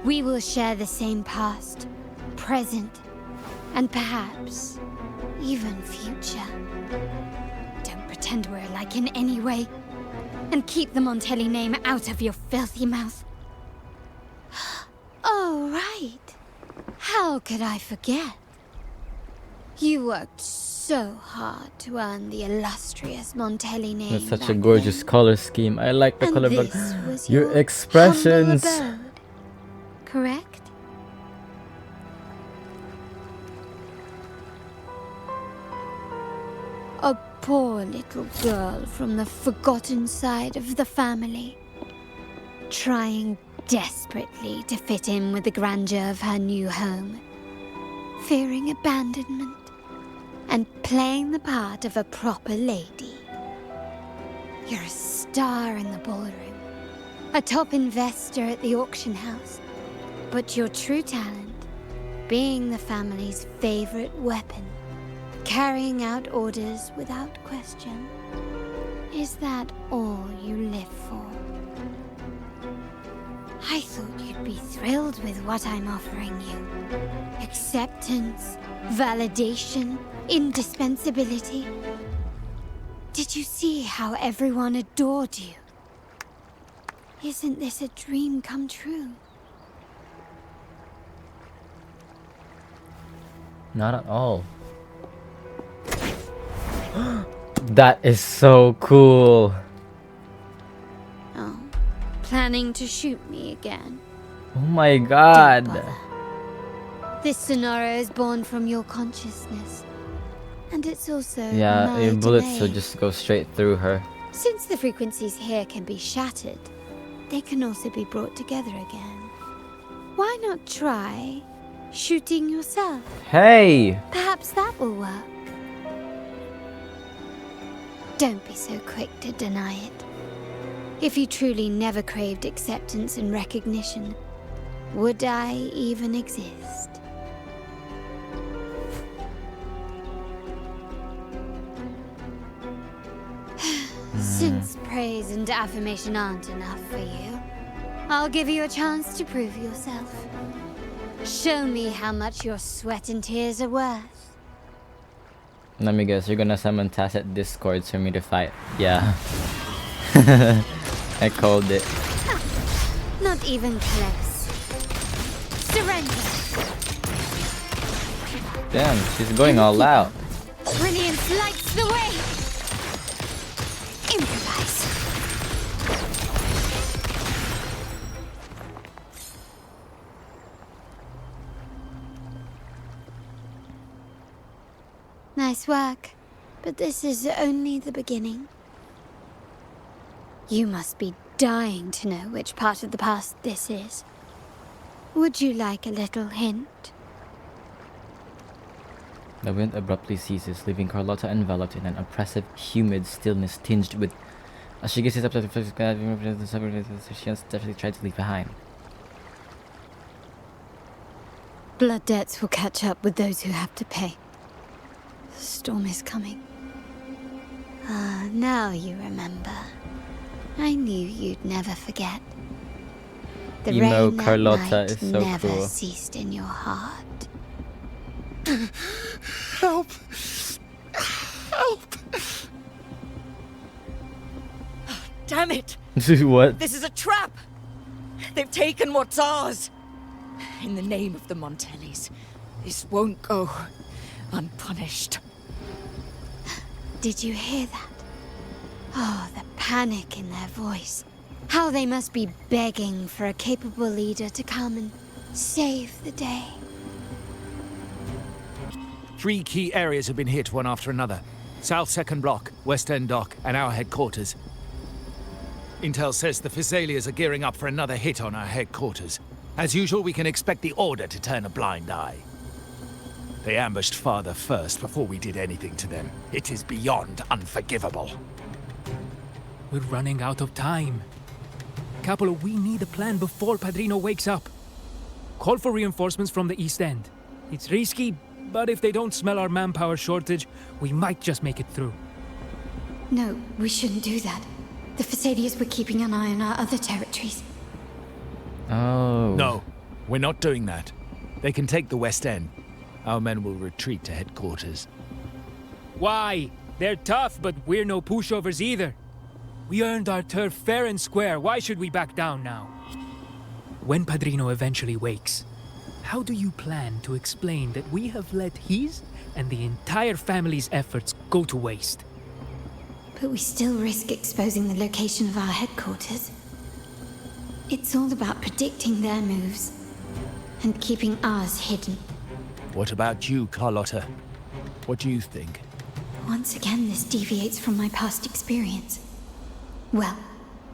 We will share the same past, present, and perhaps even future. Don't pretend we're alike in any way, and keep the Montelli name out of your filthy mouth. Oh, right. How could I forget? You worked so hard to earn the illustrious Montelli name. That's such a back gorgeous then. color scheme. I like the And color, this but was your your expressions. humble abode, correct? A poor little girl from the forgotten side of the family, trying desperately to fit in with the grandeur of her new home, fearing abandonment, and playing the part of a proper lady. You're a star in the ballroom, a top investor at the auction house, but your true talent, being the family's favorite weapon, carrying out orders without question. Is that all you live for? I thought you'd be thrilled with what I'm offering you. Acceptance, validation, indispensability. Did you see how everyone adored you? Isn't this a dream come true? Not at all. That is so cool. Oh, planning to shoot me again? Oh my god. This Sonora is born from your consciousness. And it's also Yeah, my your bullets will domain. just go straight through her. Since the frequencies here can be shattered, they can also be brought together again. Why not try shooting yourself? Hey! Perhaps that will work. Don't be so quick to deny it. If you truly never craved acceptance and recognition, would I even exist? Since praise and affirmation aren't enough for you, I'll give you a chance to prove yourself. Show me how much your sweat and tears are worth. Let me guess, you're gonna summon Tacit Discords for me to fight. Yeah. I called it. Not even close. Surrender. Damn, she's going all out. Brilliance lights the way. Improvise. Nice work, but this is only the beginning. You must be dying to know which part of the past this is. Would you like a little hint? The wind abruptly ceases, leaving Carlotta enveloped in an oppressive, humid stillness tinged with... As she gets up to the she definitely tried to leave behind. Blood debts will catch up with those who have to pay. The storm is coming. Ah, now you remember. I knew you'd never forget. The Emo rain that Carlotta night is so never cool. ceased in your heart. Help! Help! Damn it! What? This is a trap! They've taken what's ours! In the name of the Montellis, this won't go unpunished. Did you hear that? Oh, the panic in their voice. How they must be begging for a capable leader to come and save the day. 3 key areas have been hit one after another. South 2nd Block, West End Dock, and our headquarters. Intel says the Thessalians are gearing up for another hit on our headquarters. As usual, we can expect the Order to turn a blind eye. They ambushed Father first before we did anything to them. It is beyond unforgivable. We're running out of time. Capola, we need a plan before Padrino wakes up. Call for reinforcements from the East End. It's risky, but if they don't smell our manpower shortage, we might just make it through. No, we shouldn't do that. The Thessalians were keeping an eye on our other territories. Oh. No, we're not doing that. They can take the West End. Our men will retreat to headquarters. Why? They're tough, but we're no pushovers either. We earned our turf fair and square. Why should we back down now? when Padrino eventually wakes, how do you plan to explain that we have let his and the entire family's efforts go to waste? But we still risk exposing the location of our headquarters. It's all about predicting their moves and keeping ours hidden. What about you, Carlotta? What do you think? Once again, this deviates from my past experience. Well,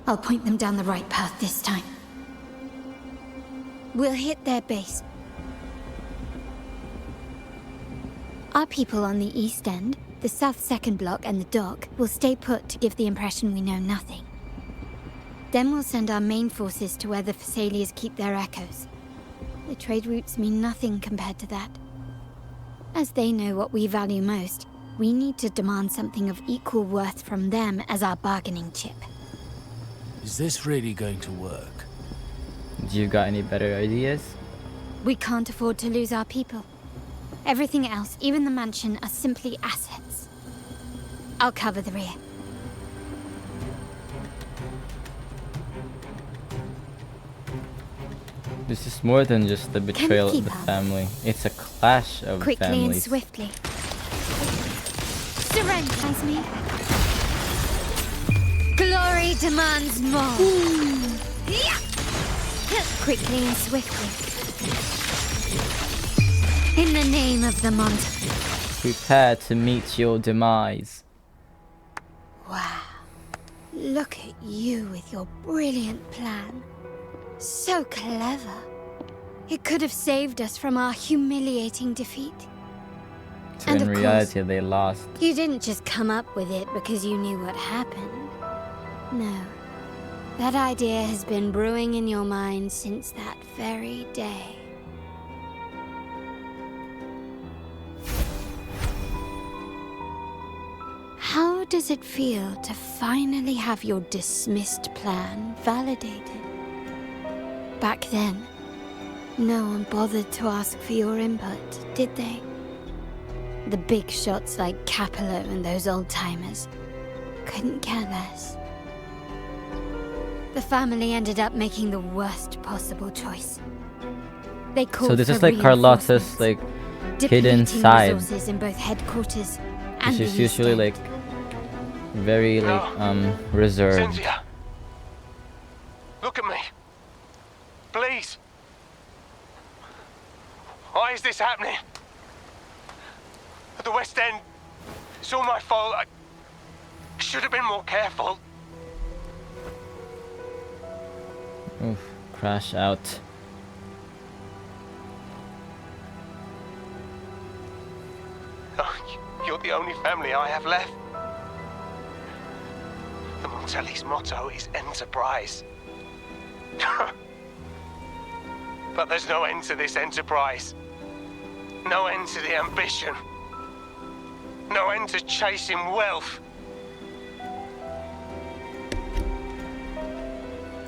I'll point them down the right path this time. We'll hit their base. Our people on the east end, the south second block and the dock will stay put to give the impression we know nothing. Then we'll send our main forces to where the Phassalias keep their echoes. The trade routes mean nothing compared to that. As they know what we value most, we need to demand something of equal worth from them as our bargaining chip. Is this really going to work? Do you got any better ideas? We can't afford to lose our people. Everything else, even the mansion, are simply assets. I'll cover the rear. This is more than just the betrayal of the family. It's a clash of Quickly families. and swiftly. Surrender me. Glory demands more. Quickly and swiftly. In the name of the Monte. Prepare to meet your demise. Wow. Look at you with your brilliant plan. So clever. It could have saved us from our humiliating defeat. So And in of reality, they lost. You didn't just come up with it because you knew what happened. No. That idea has been brewing in your mind since that very day. How does it feel to finally have your dismissed plan validated? Back then, no one bothered to ask for your input, did they? The big shots like Capello and those old-timers couldn't care less. The family ended up making the worst possible choice. They called So this for is like Carlotta's like hidden depleting side. resources in both headquarters and She's the usually East like very like reserved. Cynthia! Look at me. Please. Why is this happening? At the West End, it's all my fault. I should have been more careful. Oof, crash out. Oh, you're the only family I have left. The Montelli's motto is enterprise. But there's no end to this enterprise. No end to the ambition. No end to chasing wealth.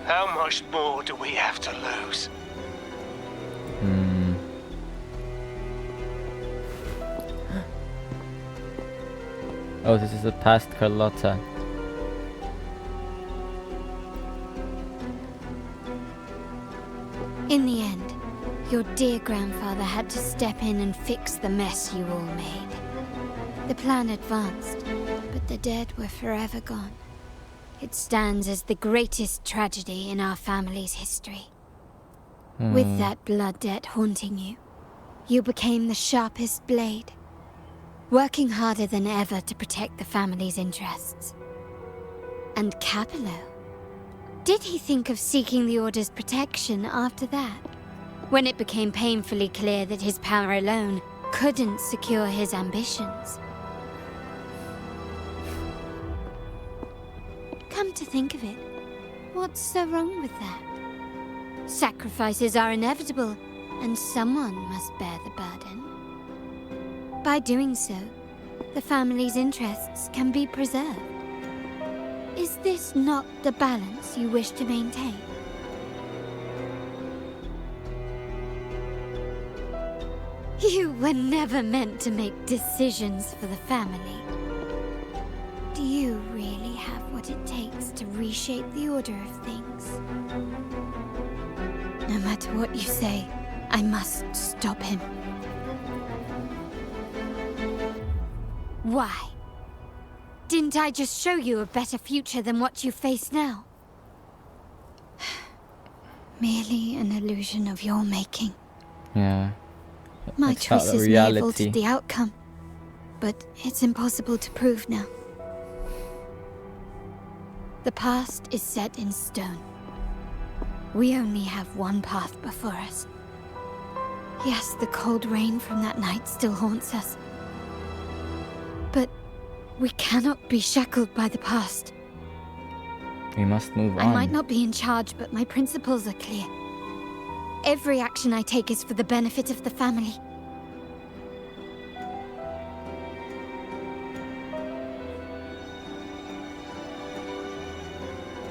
How much more do we have to lose? Oh, this is the past Carlotta. In the end, your dear grandfather had to step in and fix the mess you all made. The plan advanced, but the dead were forever gone. It stands as the greatest tragedy in our family's history. With that blood debt haunting you, you became the sharpest blade, working harder than ever to protect the family's interests. And Capello? Did he think of seeking the Order's protection after that? When it became painfully clear that his power alone couldn't secure his ambitions? Come to think of it, what's so wrong with that? Sacrifices are inevitable, and someone must bear the burden. By doing so, the family's interests can be preserved. Is this not the balance you wish to maintain? You were never meant to make decisions for the family. Do you really have what it takes to reshape the order of things? No matter what you say, I must stop him. Why? Didn't I just show you a better future than what you face now? Merely an illusion of your making. Yeah. My That's not the choices may have reality. altered the outcome, but it's impossible to prove now. The past is set in stone. We only have one path before us. Yes, the cold rain from that night still haunts us. But we cannot be shackled by the past. We must move on. I might not be in charge, but my principles are clear. Every action I take is for the benefit of the family.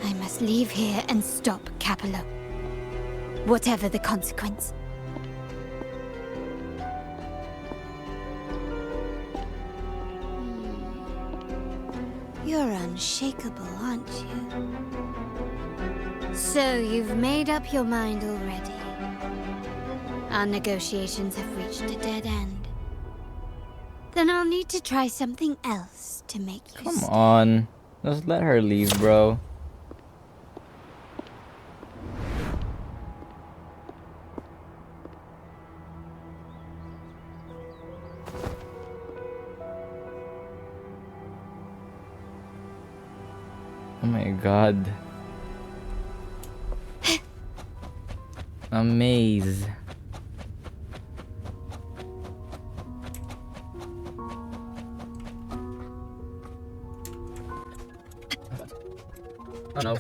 I must leave here and stop Capello. Whatever the consequence. You're unshakable, aren't you? So you've made up your mind already. Our negotiations have reached a dead end. Then I'll need to try something else to make you Come stay. on. Just let her leave, bro. Oh my god. Amaze. Oh no.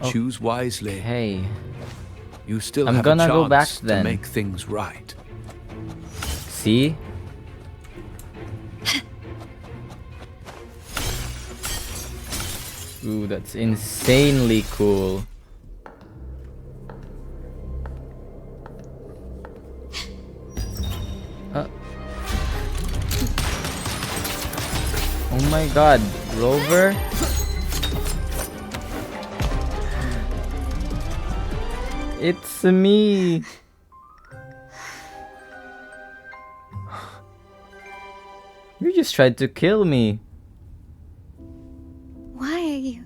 Choose wisely. Hey. You still I'm have gonna a chance go back to then. make things right. See? Ooh, that's insanely cool. Oh my god, Rover? It's me! You just tried to kill me. Why are you?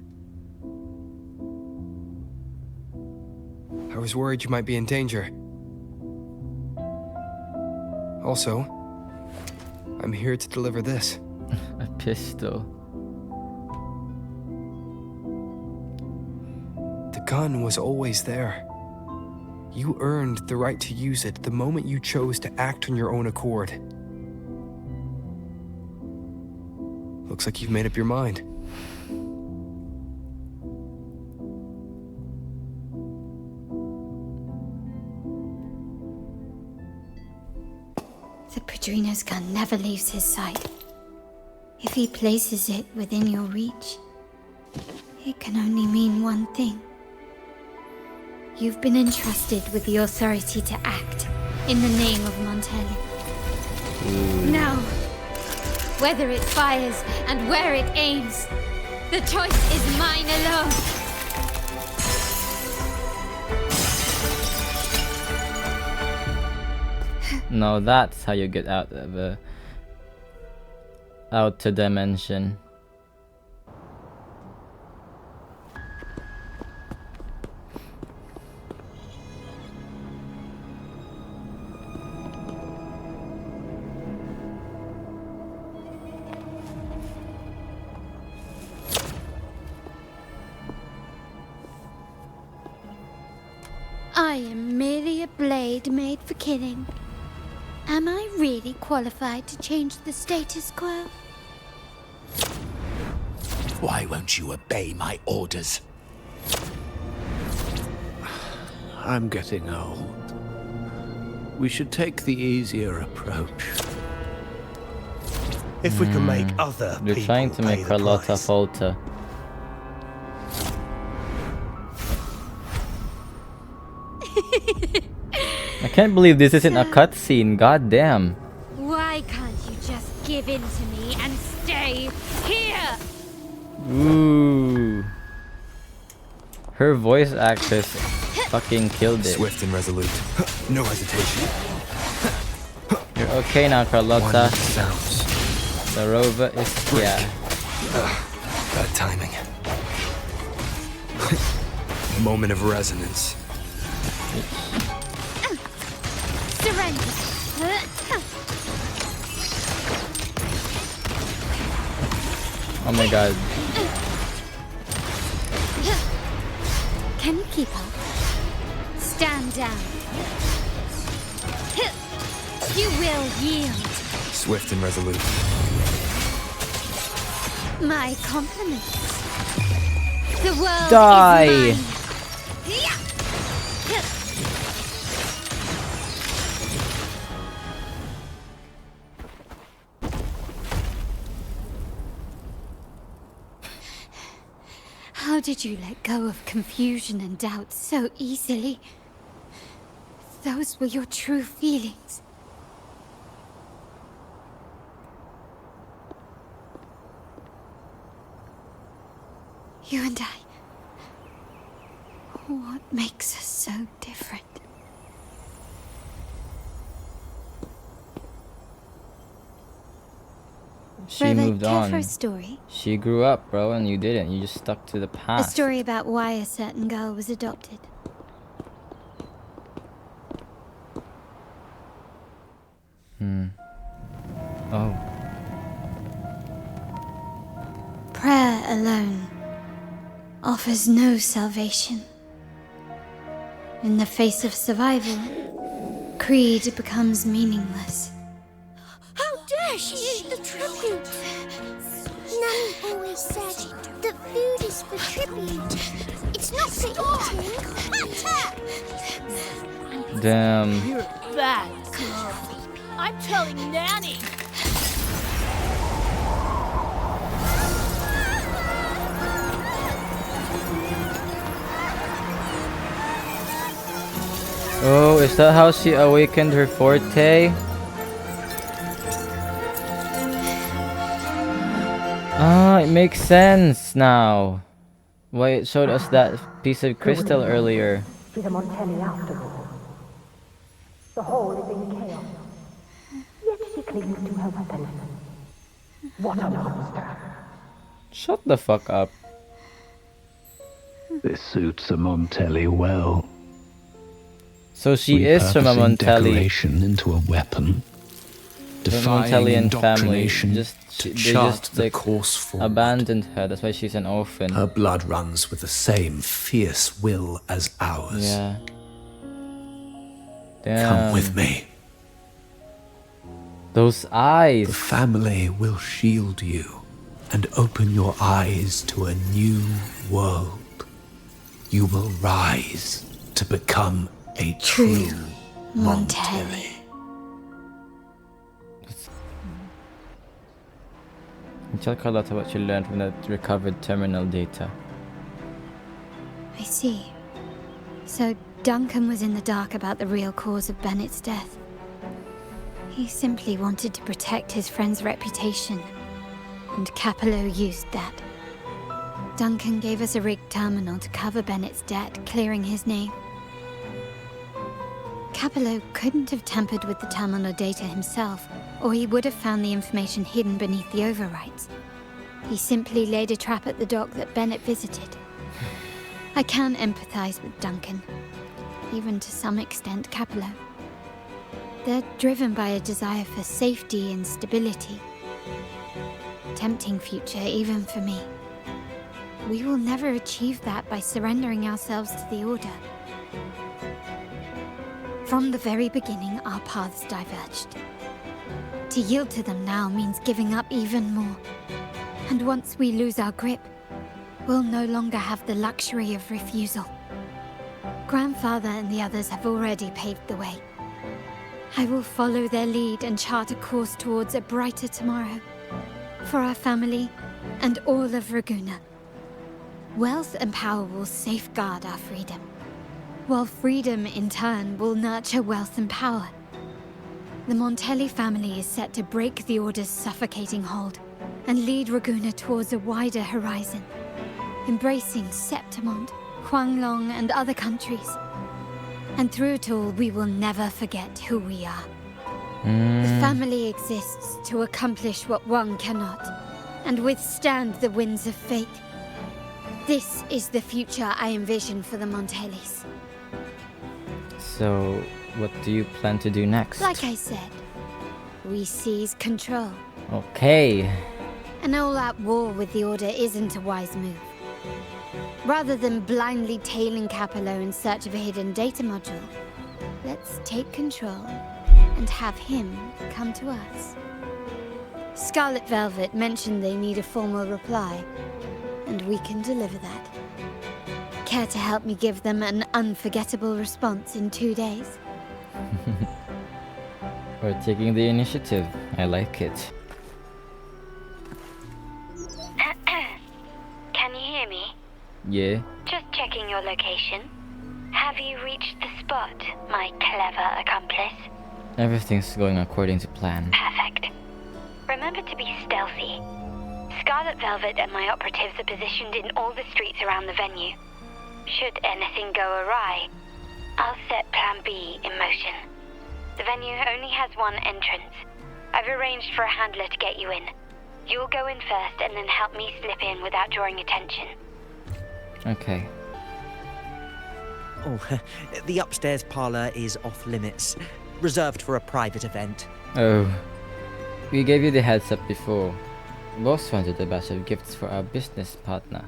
I was worried you might be in danger. Also, I'm here to deliver this. A pistol. The gun was always there. You earned the right to use it the moment you chose to act on your own accord. Looks like you've made up your mind. The Padrino's gun never leaves his side. If he places it within your reach, it can only mean one thing. You've been entrusted with the authority to act in the name of Montelli. Now, whether it fires and where it aims, the choice is mine alone. No, that's how you get out of a outer dimension. I am merely a blade made for killing. Am I really qualified to change the status quo? Why won't you obey my orders? I'm getting old. We should take the easier approach. if we can make other You're people trying to make pay the Carlotta price. falter. I can't believe this isn't a cutscene. God damn. Why can't you just give in to me and stay here? Ooh. Her voice actress fucking killed it. Swift and resolute. No hesitation. You're okay now, Carlotta. Sounds. The rover is here. Bad timing. Moment of resonance. Surrender. Oh my god. Can you keep up? Stand down. You will yield. Swift and resolute. My compliments. The world Die. is mine. How did you let go of confusion and doubt so easily? Those were your true feelings. You and I. What makes us so different? She Brother, moved care on. for a story? She grew up, bro, and you didn't. You just stuck to the A past. story about why a certain girl was adopted. Oh. Prayer alone offers no salvation. In the face of survival, creed becomes meaningless. How dare she eat the tribute? Nanny always said that food is for tribute. It's not for eating. Damn. You're bad, girl. I'm telling Nanny. Oh, is that how she awakened her forte? Ah, it makes sense now. Why it showed us that piece of crystal earlier. She's a Montelli after all. The whole is in chaos. Yet she clings to her weapon. What a monster. Shut the fuck up. This suits a Montelli well. So she is from a Repurposing Montelli. decoration into a weapon. Defying Montellian family. indoctrination They to just chart the like course forward. abandoned her. That's why she's an orphan. Her blood runs with the same fierce will as ours. Yeah. Damn. Come with me. Those eyes. The family will shield you and open your eyes to a new world. You will rise to become a true Montelli. Tell Carlotta what you learned from that recovered terminal data. I see. So Duncan was in the dark about the real cause of Bennett's death. He simply wanted to protect his friend's reputation, and Capello used that. Duncan gave us a rigged terminal to cover Bennett's debt, clearing his name. Capello couldn't have tampered with the terminal data himself, or he would have found the information hidden beneath the overwrites. He simply laid a trap at the dock that Bennett visited. I can empathize with Duncan, even to some extent Capello. They're driven by a desire for safety and stability. Tempting future even for me. We will never achieve that by surrendering ourselves to the Order. From the very beginning, our paths diverged. To yield to them now means giving up even more. And once we lose our grip, we'll no longer have the luxury of refusal. Grandfather and the others have already paved the way. I will follow their lead and chart a course towards a brighter tomorrow. for our family and all of Raguna. Wealth and power will safeguard our freedom, while freedom in turn will nurture wealth and power. The Montelli family is set to break the Order's suffocating hold and lead Raguna towards a wider horizon, embracing Septimont, Huanglong, and other countries. And through it all, we will never forget who we are. The family exists to accomplish what one cannot, and withstand the winds of fate. This is the future I envision for the Montellis. So, what do you plan to do next? Like I said, we seize control. Okay. An all-out war with the Order isn't a wise move. Rather than blindly tailing Capello in search of a hidden data module, let's take control and have him come to us. Scarlet Velvet mentioned they need a formal reply, and we can deliver that. Care to help me give them an unforgettable response in 2 days? We're taking the initiative. I like it. Can you hear me? Yeah. Just checking your location. Have you reached the spot, my clever accomplice? Everything's going according to plan. Perfect. Remember to be stealthy. Scarlet Velvet and my operatives are positioned in all the streets around the venue. Should anything go awry, I'll set Plan B in motion. The venue only has one entrance. I've arranged for a handler to get you in. You'll go in first and then help me slip in without drawing attention. Okay. Oh, the upstairs parlor is off limits, reserved for a private event. Oh. We gave you the heads up before. Boss wanted a batch of gifts for our business partner.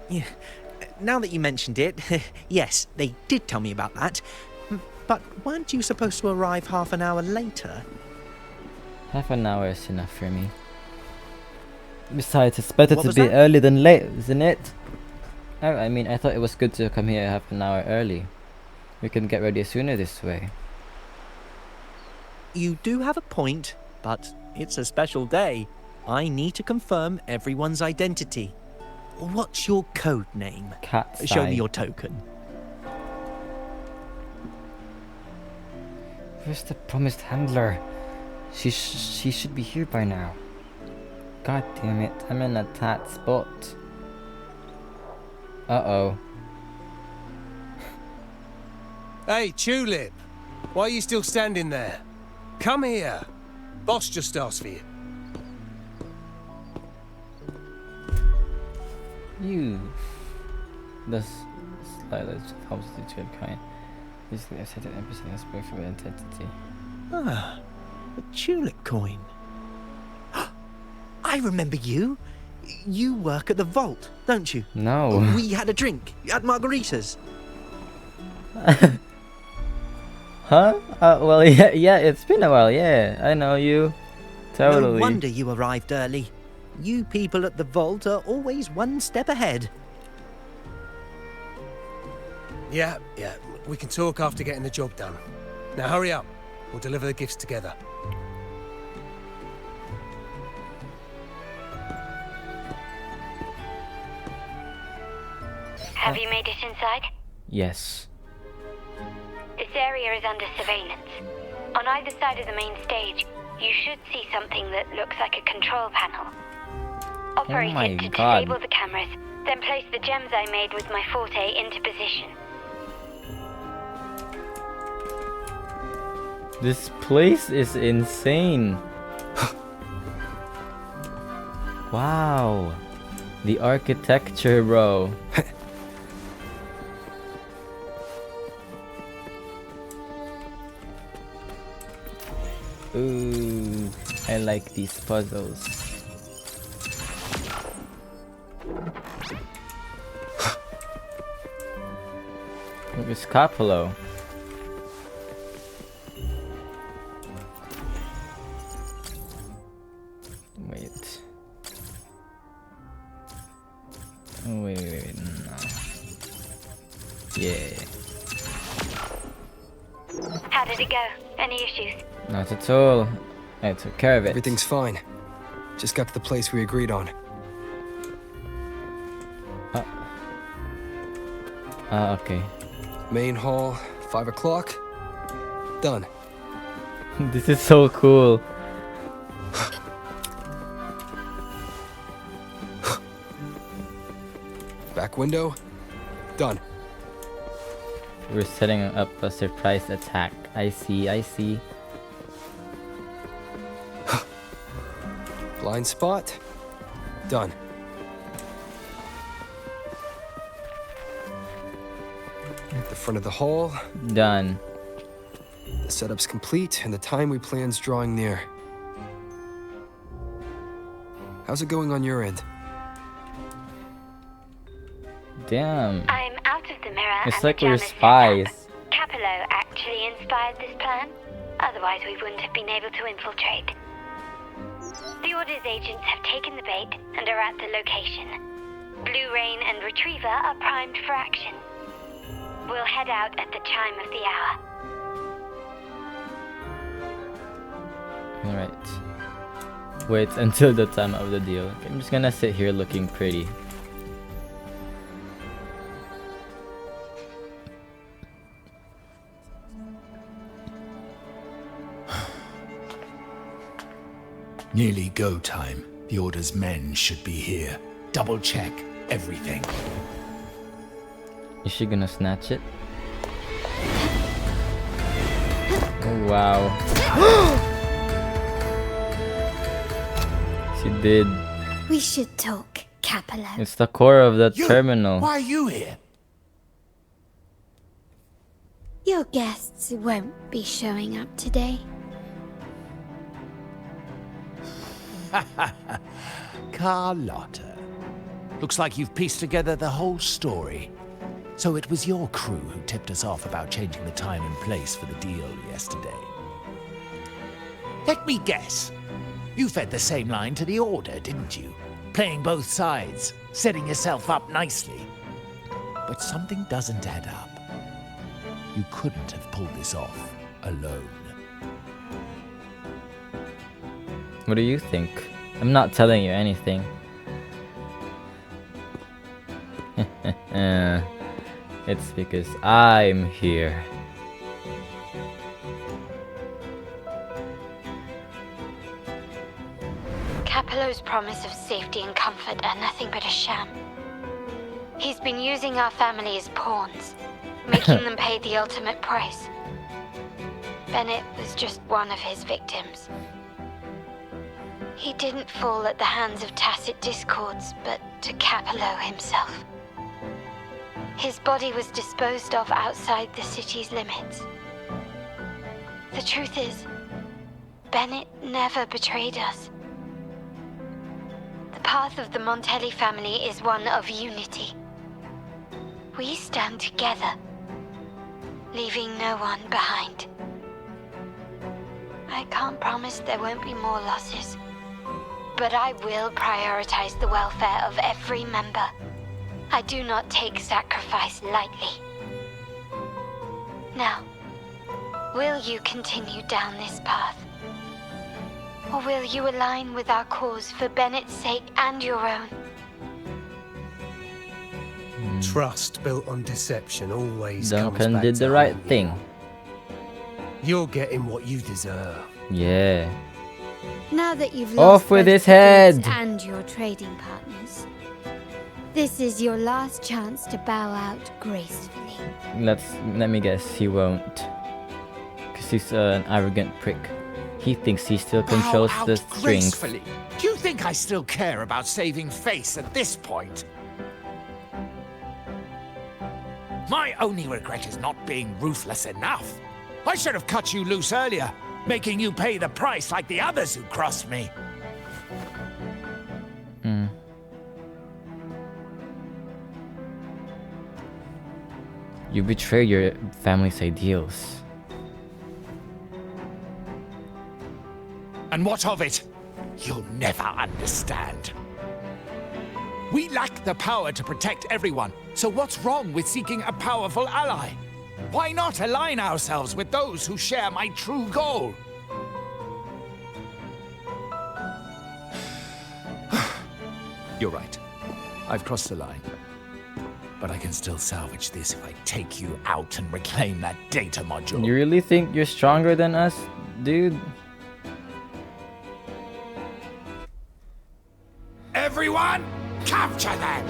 Yeah. Now that you mentioned it, yes, they did tell me about that. But weren't you supposed to arrive half an hour later? Half an hour is enough for me. Besides, it's better What to was be that? early than late, isn't it? Oh, I mean, I thought it was good to come here half an hour early. We can get ready sooner this way. You do have a point, but it's a special day. I need to confirm everyone's identity. What's your code name? Cat's Show Eye. me your token. Where's the promised handler? She should be here by now. God damn it, I'm in a tight spot. Uh-oh. Hey, Tulip! Why are you still standing there? Come here. Boss just asked for you. You. The sliders helps the trip kind. Basically, I said that everything has perfect identity. Ah, a tulip coin. I remember you. You work at the vault, don't you? No. We had a drink at margaritas. Huh? Well, yeah, it's been a while, yeah. I know you. Totally. No wonder you arrived early. You people at the vault are always one step ahead. Yeah, we can talk after getting the job done. Now hurry up. We'll deliver the gifts together. Have you made it inside? Yes. This area is under surveillance. On either side of the main stage, you should see something that looks like a control panel. Operate my it to God. disable the cameras, then place the gems I made with my forte into position. This place is insane. Wow. The architecture, bro. Ooh, I like these puzzles. Where's Capello? Wait. Oh, wait, no. Yeah. How did it go? Any issues? Not at all. I took care of it. Everything's fine. Just got to the place we agreed on. Okay. Main hall, 5 o'clock. Done. This is so cool. Back window. Done. We're setting up a surprise attack. I see, I see. Blind spot. Done. The front of the hall. Done. The setup's complete, and the time we plan's drawing near. How's it going on your end? Damn. I'm out of the mirror. It's and like the we're jam is set spies. up. Capello actually inspired this plan. Otherwise, we wouldn't have been able to infiltrate. The Order's agents have taken the bait and are at the location. Blue Rain and Retriever are primed for action. We'll head out at the chime of the hour. Alright. Wait until the time of the deal. Okay, I'm just gonna sit here looking pretty. Nearly go time. The Order's men should be here. Double check everything. Is she gonna snatch it? Oh wow. She did. We should talk, Capello. It's the core of the terminal. Why are you here? Your guests won't be showing up today. Carlotta. Looks like you've pieced together the whole story. So it was your crew who tipped us off about changing the time and place for the deal yesterday. Let me guess. You fed the same line to the Order, didn't you? Playing both sides, setting yourself up nicely. But something doesn't add up. You couldn't have pulled this off alone. What do you think? I'm not telling you anything. It's because I'm here. Capello's promise of safety and comfort are nothing but a sham. He's been using our family as pawns, making them pay the ultimate price. Bennett was just one of his victims. He didn't fall at the hands of tacit discords, but to Capello himself. His body was disposed of outside the city's limits. The truth is, Bennett never betrayed us. The path of the Montelli family is one of unity. We stand together, leaving no one behind. I can't promise there won't be more losses, but I will prioritize the welfare of every member. I do not take sacrifice lightly. Now, will you continue down this path? Or will you align with our cause for Bennett's sake and your own? Trust built on deception always Duncan comes back did to the right haunt you. thing. You're getting what you deserve. Yeah. Now that you've Off lost with both his the goods head. and your trading partners, this is your last chance to bow out gracefully. Let me guess, he won't. Cause he's an arrogant prick. He thinks he still controls Bow the out strings. gracefully. Do you think I still care about saving face at this point? My only regret is not being ruthless enough. I should have cut you loose earlier, making you pay the price like the others who crossed me. You betray your family's ideals. And what of it? You'll never understand. We lack the power to protect everyone, so what's wrong with seeking a powerful ally? Why not align ourselves with those who share my true goal? You're right. I've crossed the line. But I can still salvage this if I take you out and reclaim that data module. You really think you're stronger than us, dude? Everyone, capture them!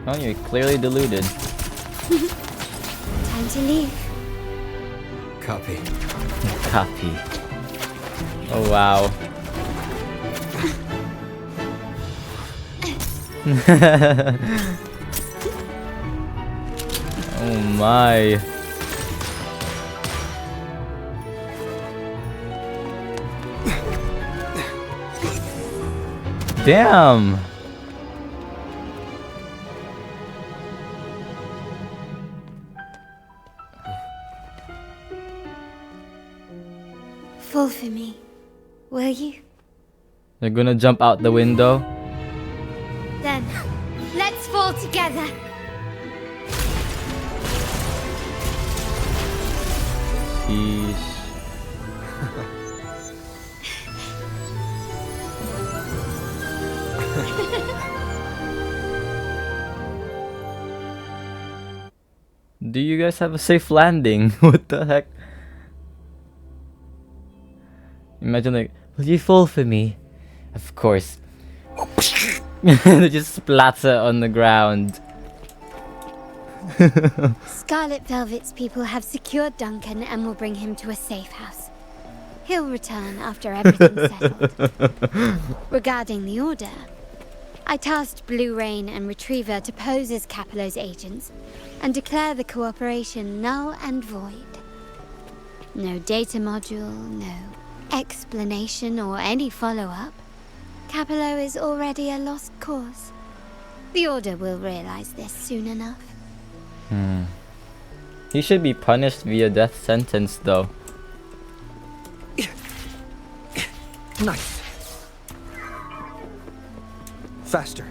Oh, you're clearly deluded. Time to leave. Copy. Copy. Oh, wow. Oh my. Damn. Fall for me, will you? They're gonna jump out the window. Then, let's fall together. Sheesh. Do you guys have a safe landing? What the heck? Imagine like, will you fall for me? Of course. They just splatter on the ground. Scarlet Velvet's people have secured Duncan and will bring him to a safe house. He'll return after everything's settled. Regarding the order, I tasked Blue Rain and Retriever to pose as Capello's agents and declare the cooperation null and void. No data module, no explanation or any follow-up. Capello is already a lost cause. The Order will realize this soon enough. He should be punished via death sentence, though. Nice. Faster.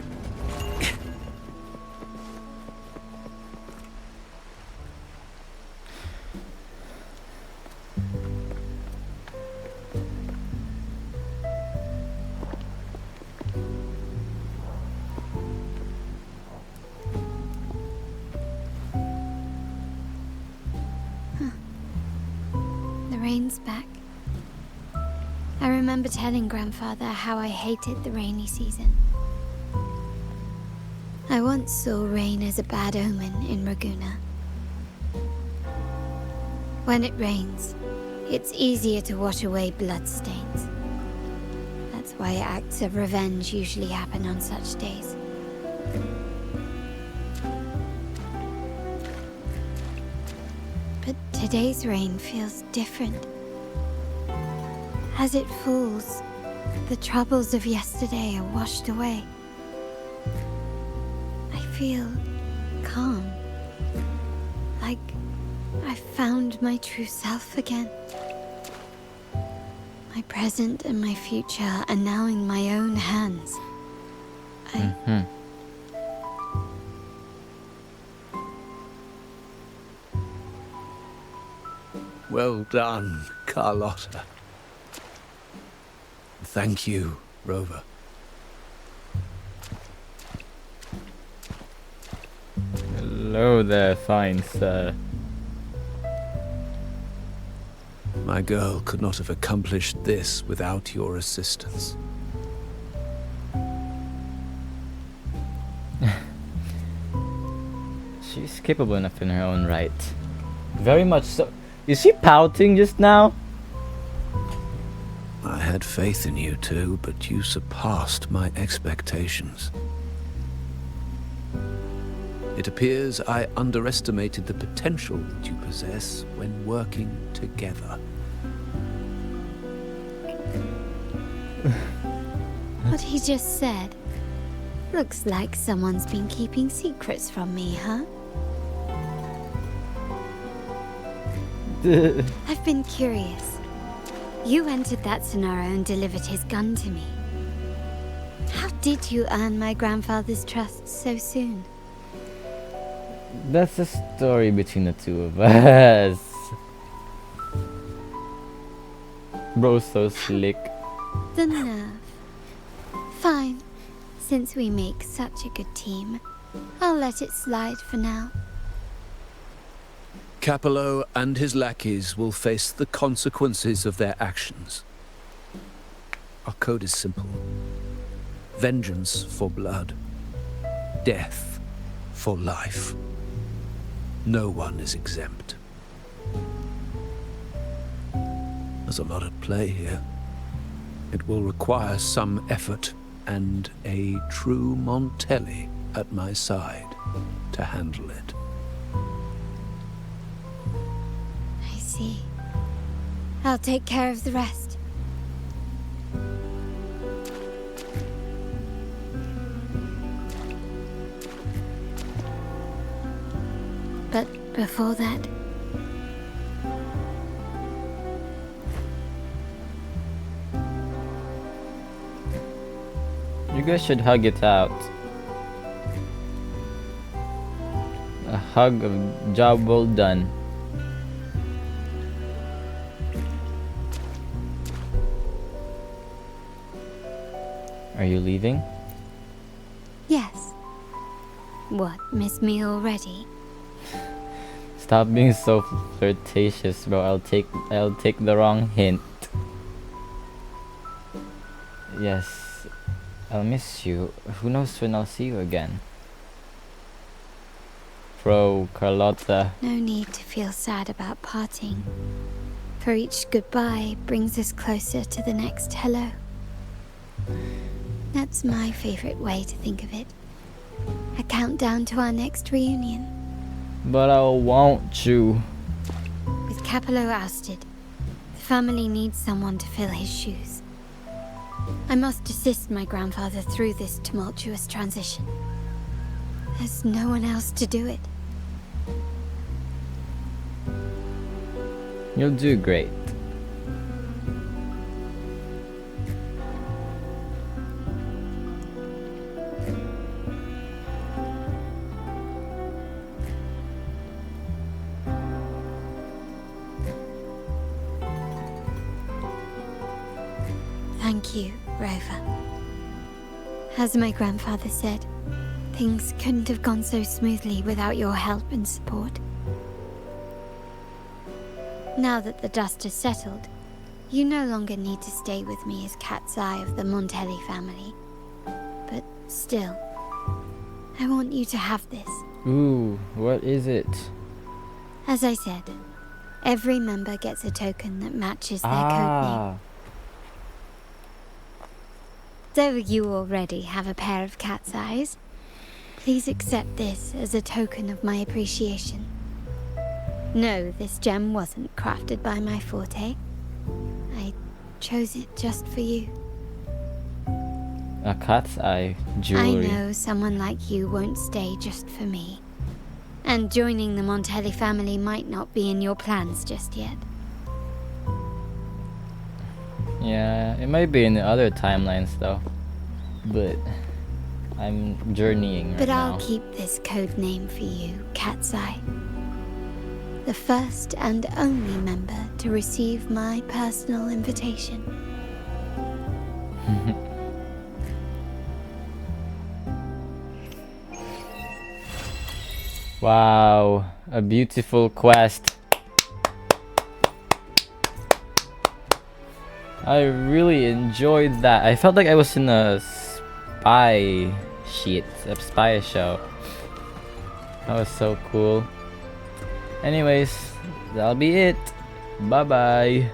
Rain's back. I remember telling Grandfather how I hated the rainy season. I once saw rain as a bad omen in Raguna. When it rains, it's easier to wash away bloodstains. That's why acts of revenge usually happen on such days. But today's rain feels different. As it falls, the troubles of yesterday are washed away. I feel calm. Like I've found my true self again. My present and my future are now in my own hands. Well done, Carlotta. Thank you, Rover. Hello there, fine sir. My girl could not have accomplished this without your assistance. She's capable enough in her own right. Very much so. Is she pouting just now? I had faith in you too, but you surpassed my expectations. It appears I underestimated the potential that you possess when working together. What he just said. Looks like someone's been keeping secrets from me, huh? I've been curious. You entered that Sonaro and delivered his gun to me. How did you earn my grandfather's trust so soon? That's a story between the two of us. Bro's so slick. The nerve. Fine. Since we make such a good team, I'll let it slide for now. Capello and his lackeys will face the consequences of their actions. Our code is simple. Vengeance for blood. Death for life. No one is exempt. There's a lot at play here. It will require some effort and a true Montelli at my side to handle it. I see. I'll take care of the rest. But before that, you guys should hug it out. A hug of job well done. Are you leaving? yes. What, miss me already? Stop being so flirtatious, bro. I'll take the wrong hint. Yes, I'll miss you. Who knows when I'll see you again? Bro, Carlotta. No need to feel sad about parting. For each goodbye brings us closer to the next hello. That's my favorite way to think of it. A countdown to our next reunion. But I won't you. With Capello ousted, the family needs someone to fill his shoes. I must assist my grandfather through this tumultuous transition. There's no one else to do it. You'll do great. Thank you, Rover. As my grandfather said, things couldn't have gone so smoothly without your help and support. Now that the dust has settled, you no longer need to stay with me as cat's eye of the Montelli family. But still, I want you to have this. Ooh, what is it? As I said, every member gets a token that matches their codename. Though you already have a pair of cat's eyes, please accept this as a token of my appreciation. No, this gem wasn't crafted by my forte. I chose it just for you. A cat's eye jewelry. I know someone like you won't stay just for me. And joining the Montelli family might not be in your plans just yet. Yeah, it might be in the other timelines though. But I'm journeying right But I'll now. keep this code name for you, Cat's Eye. The first and only member to receive my personal invitation. Wow, a beautiful quest. I really enjoyed that. I felt like I was in a spy show. That was so cool. Anyways, that'll be it. Bye bye.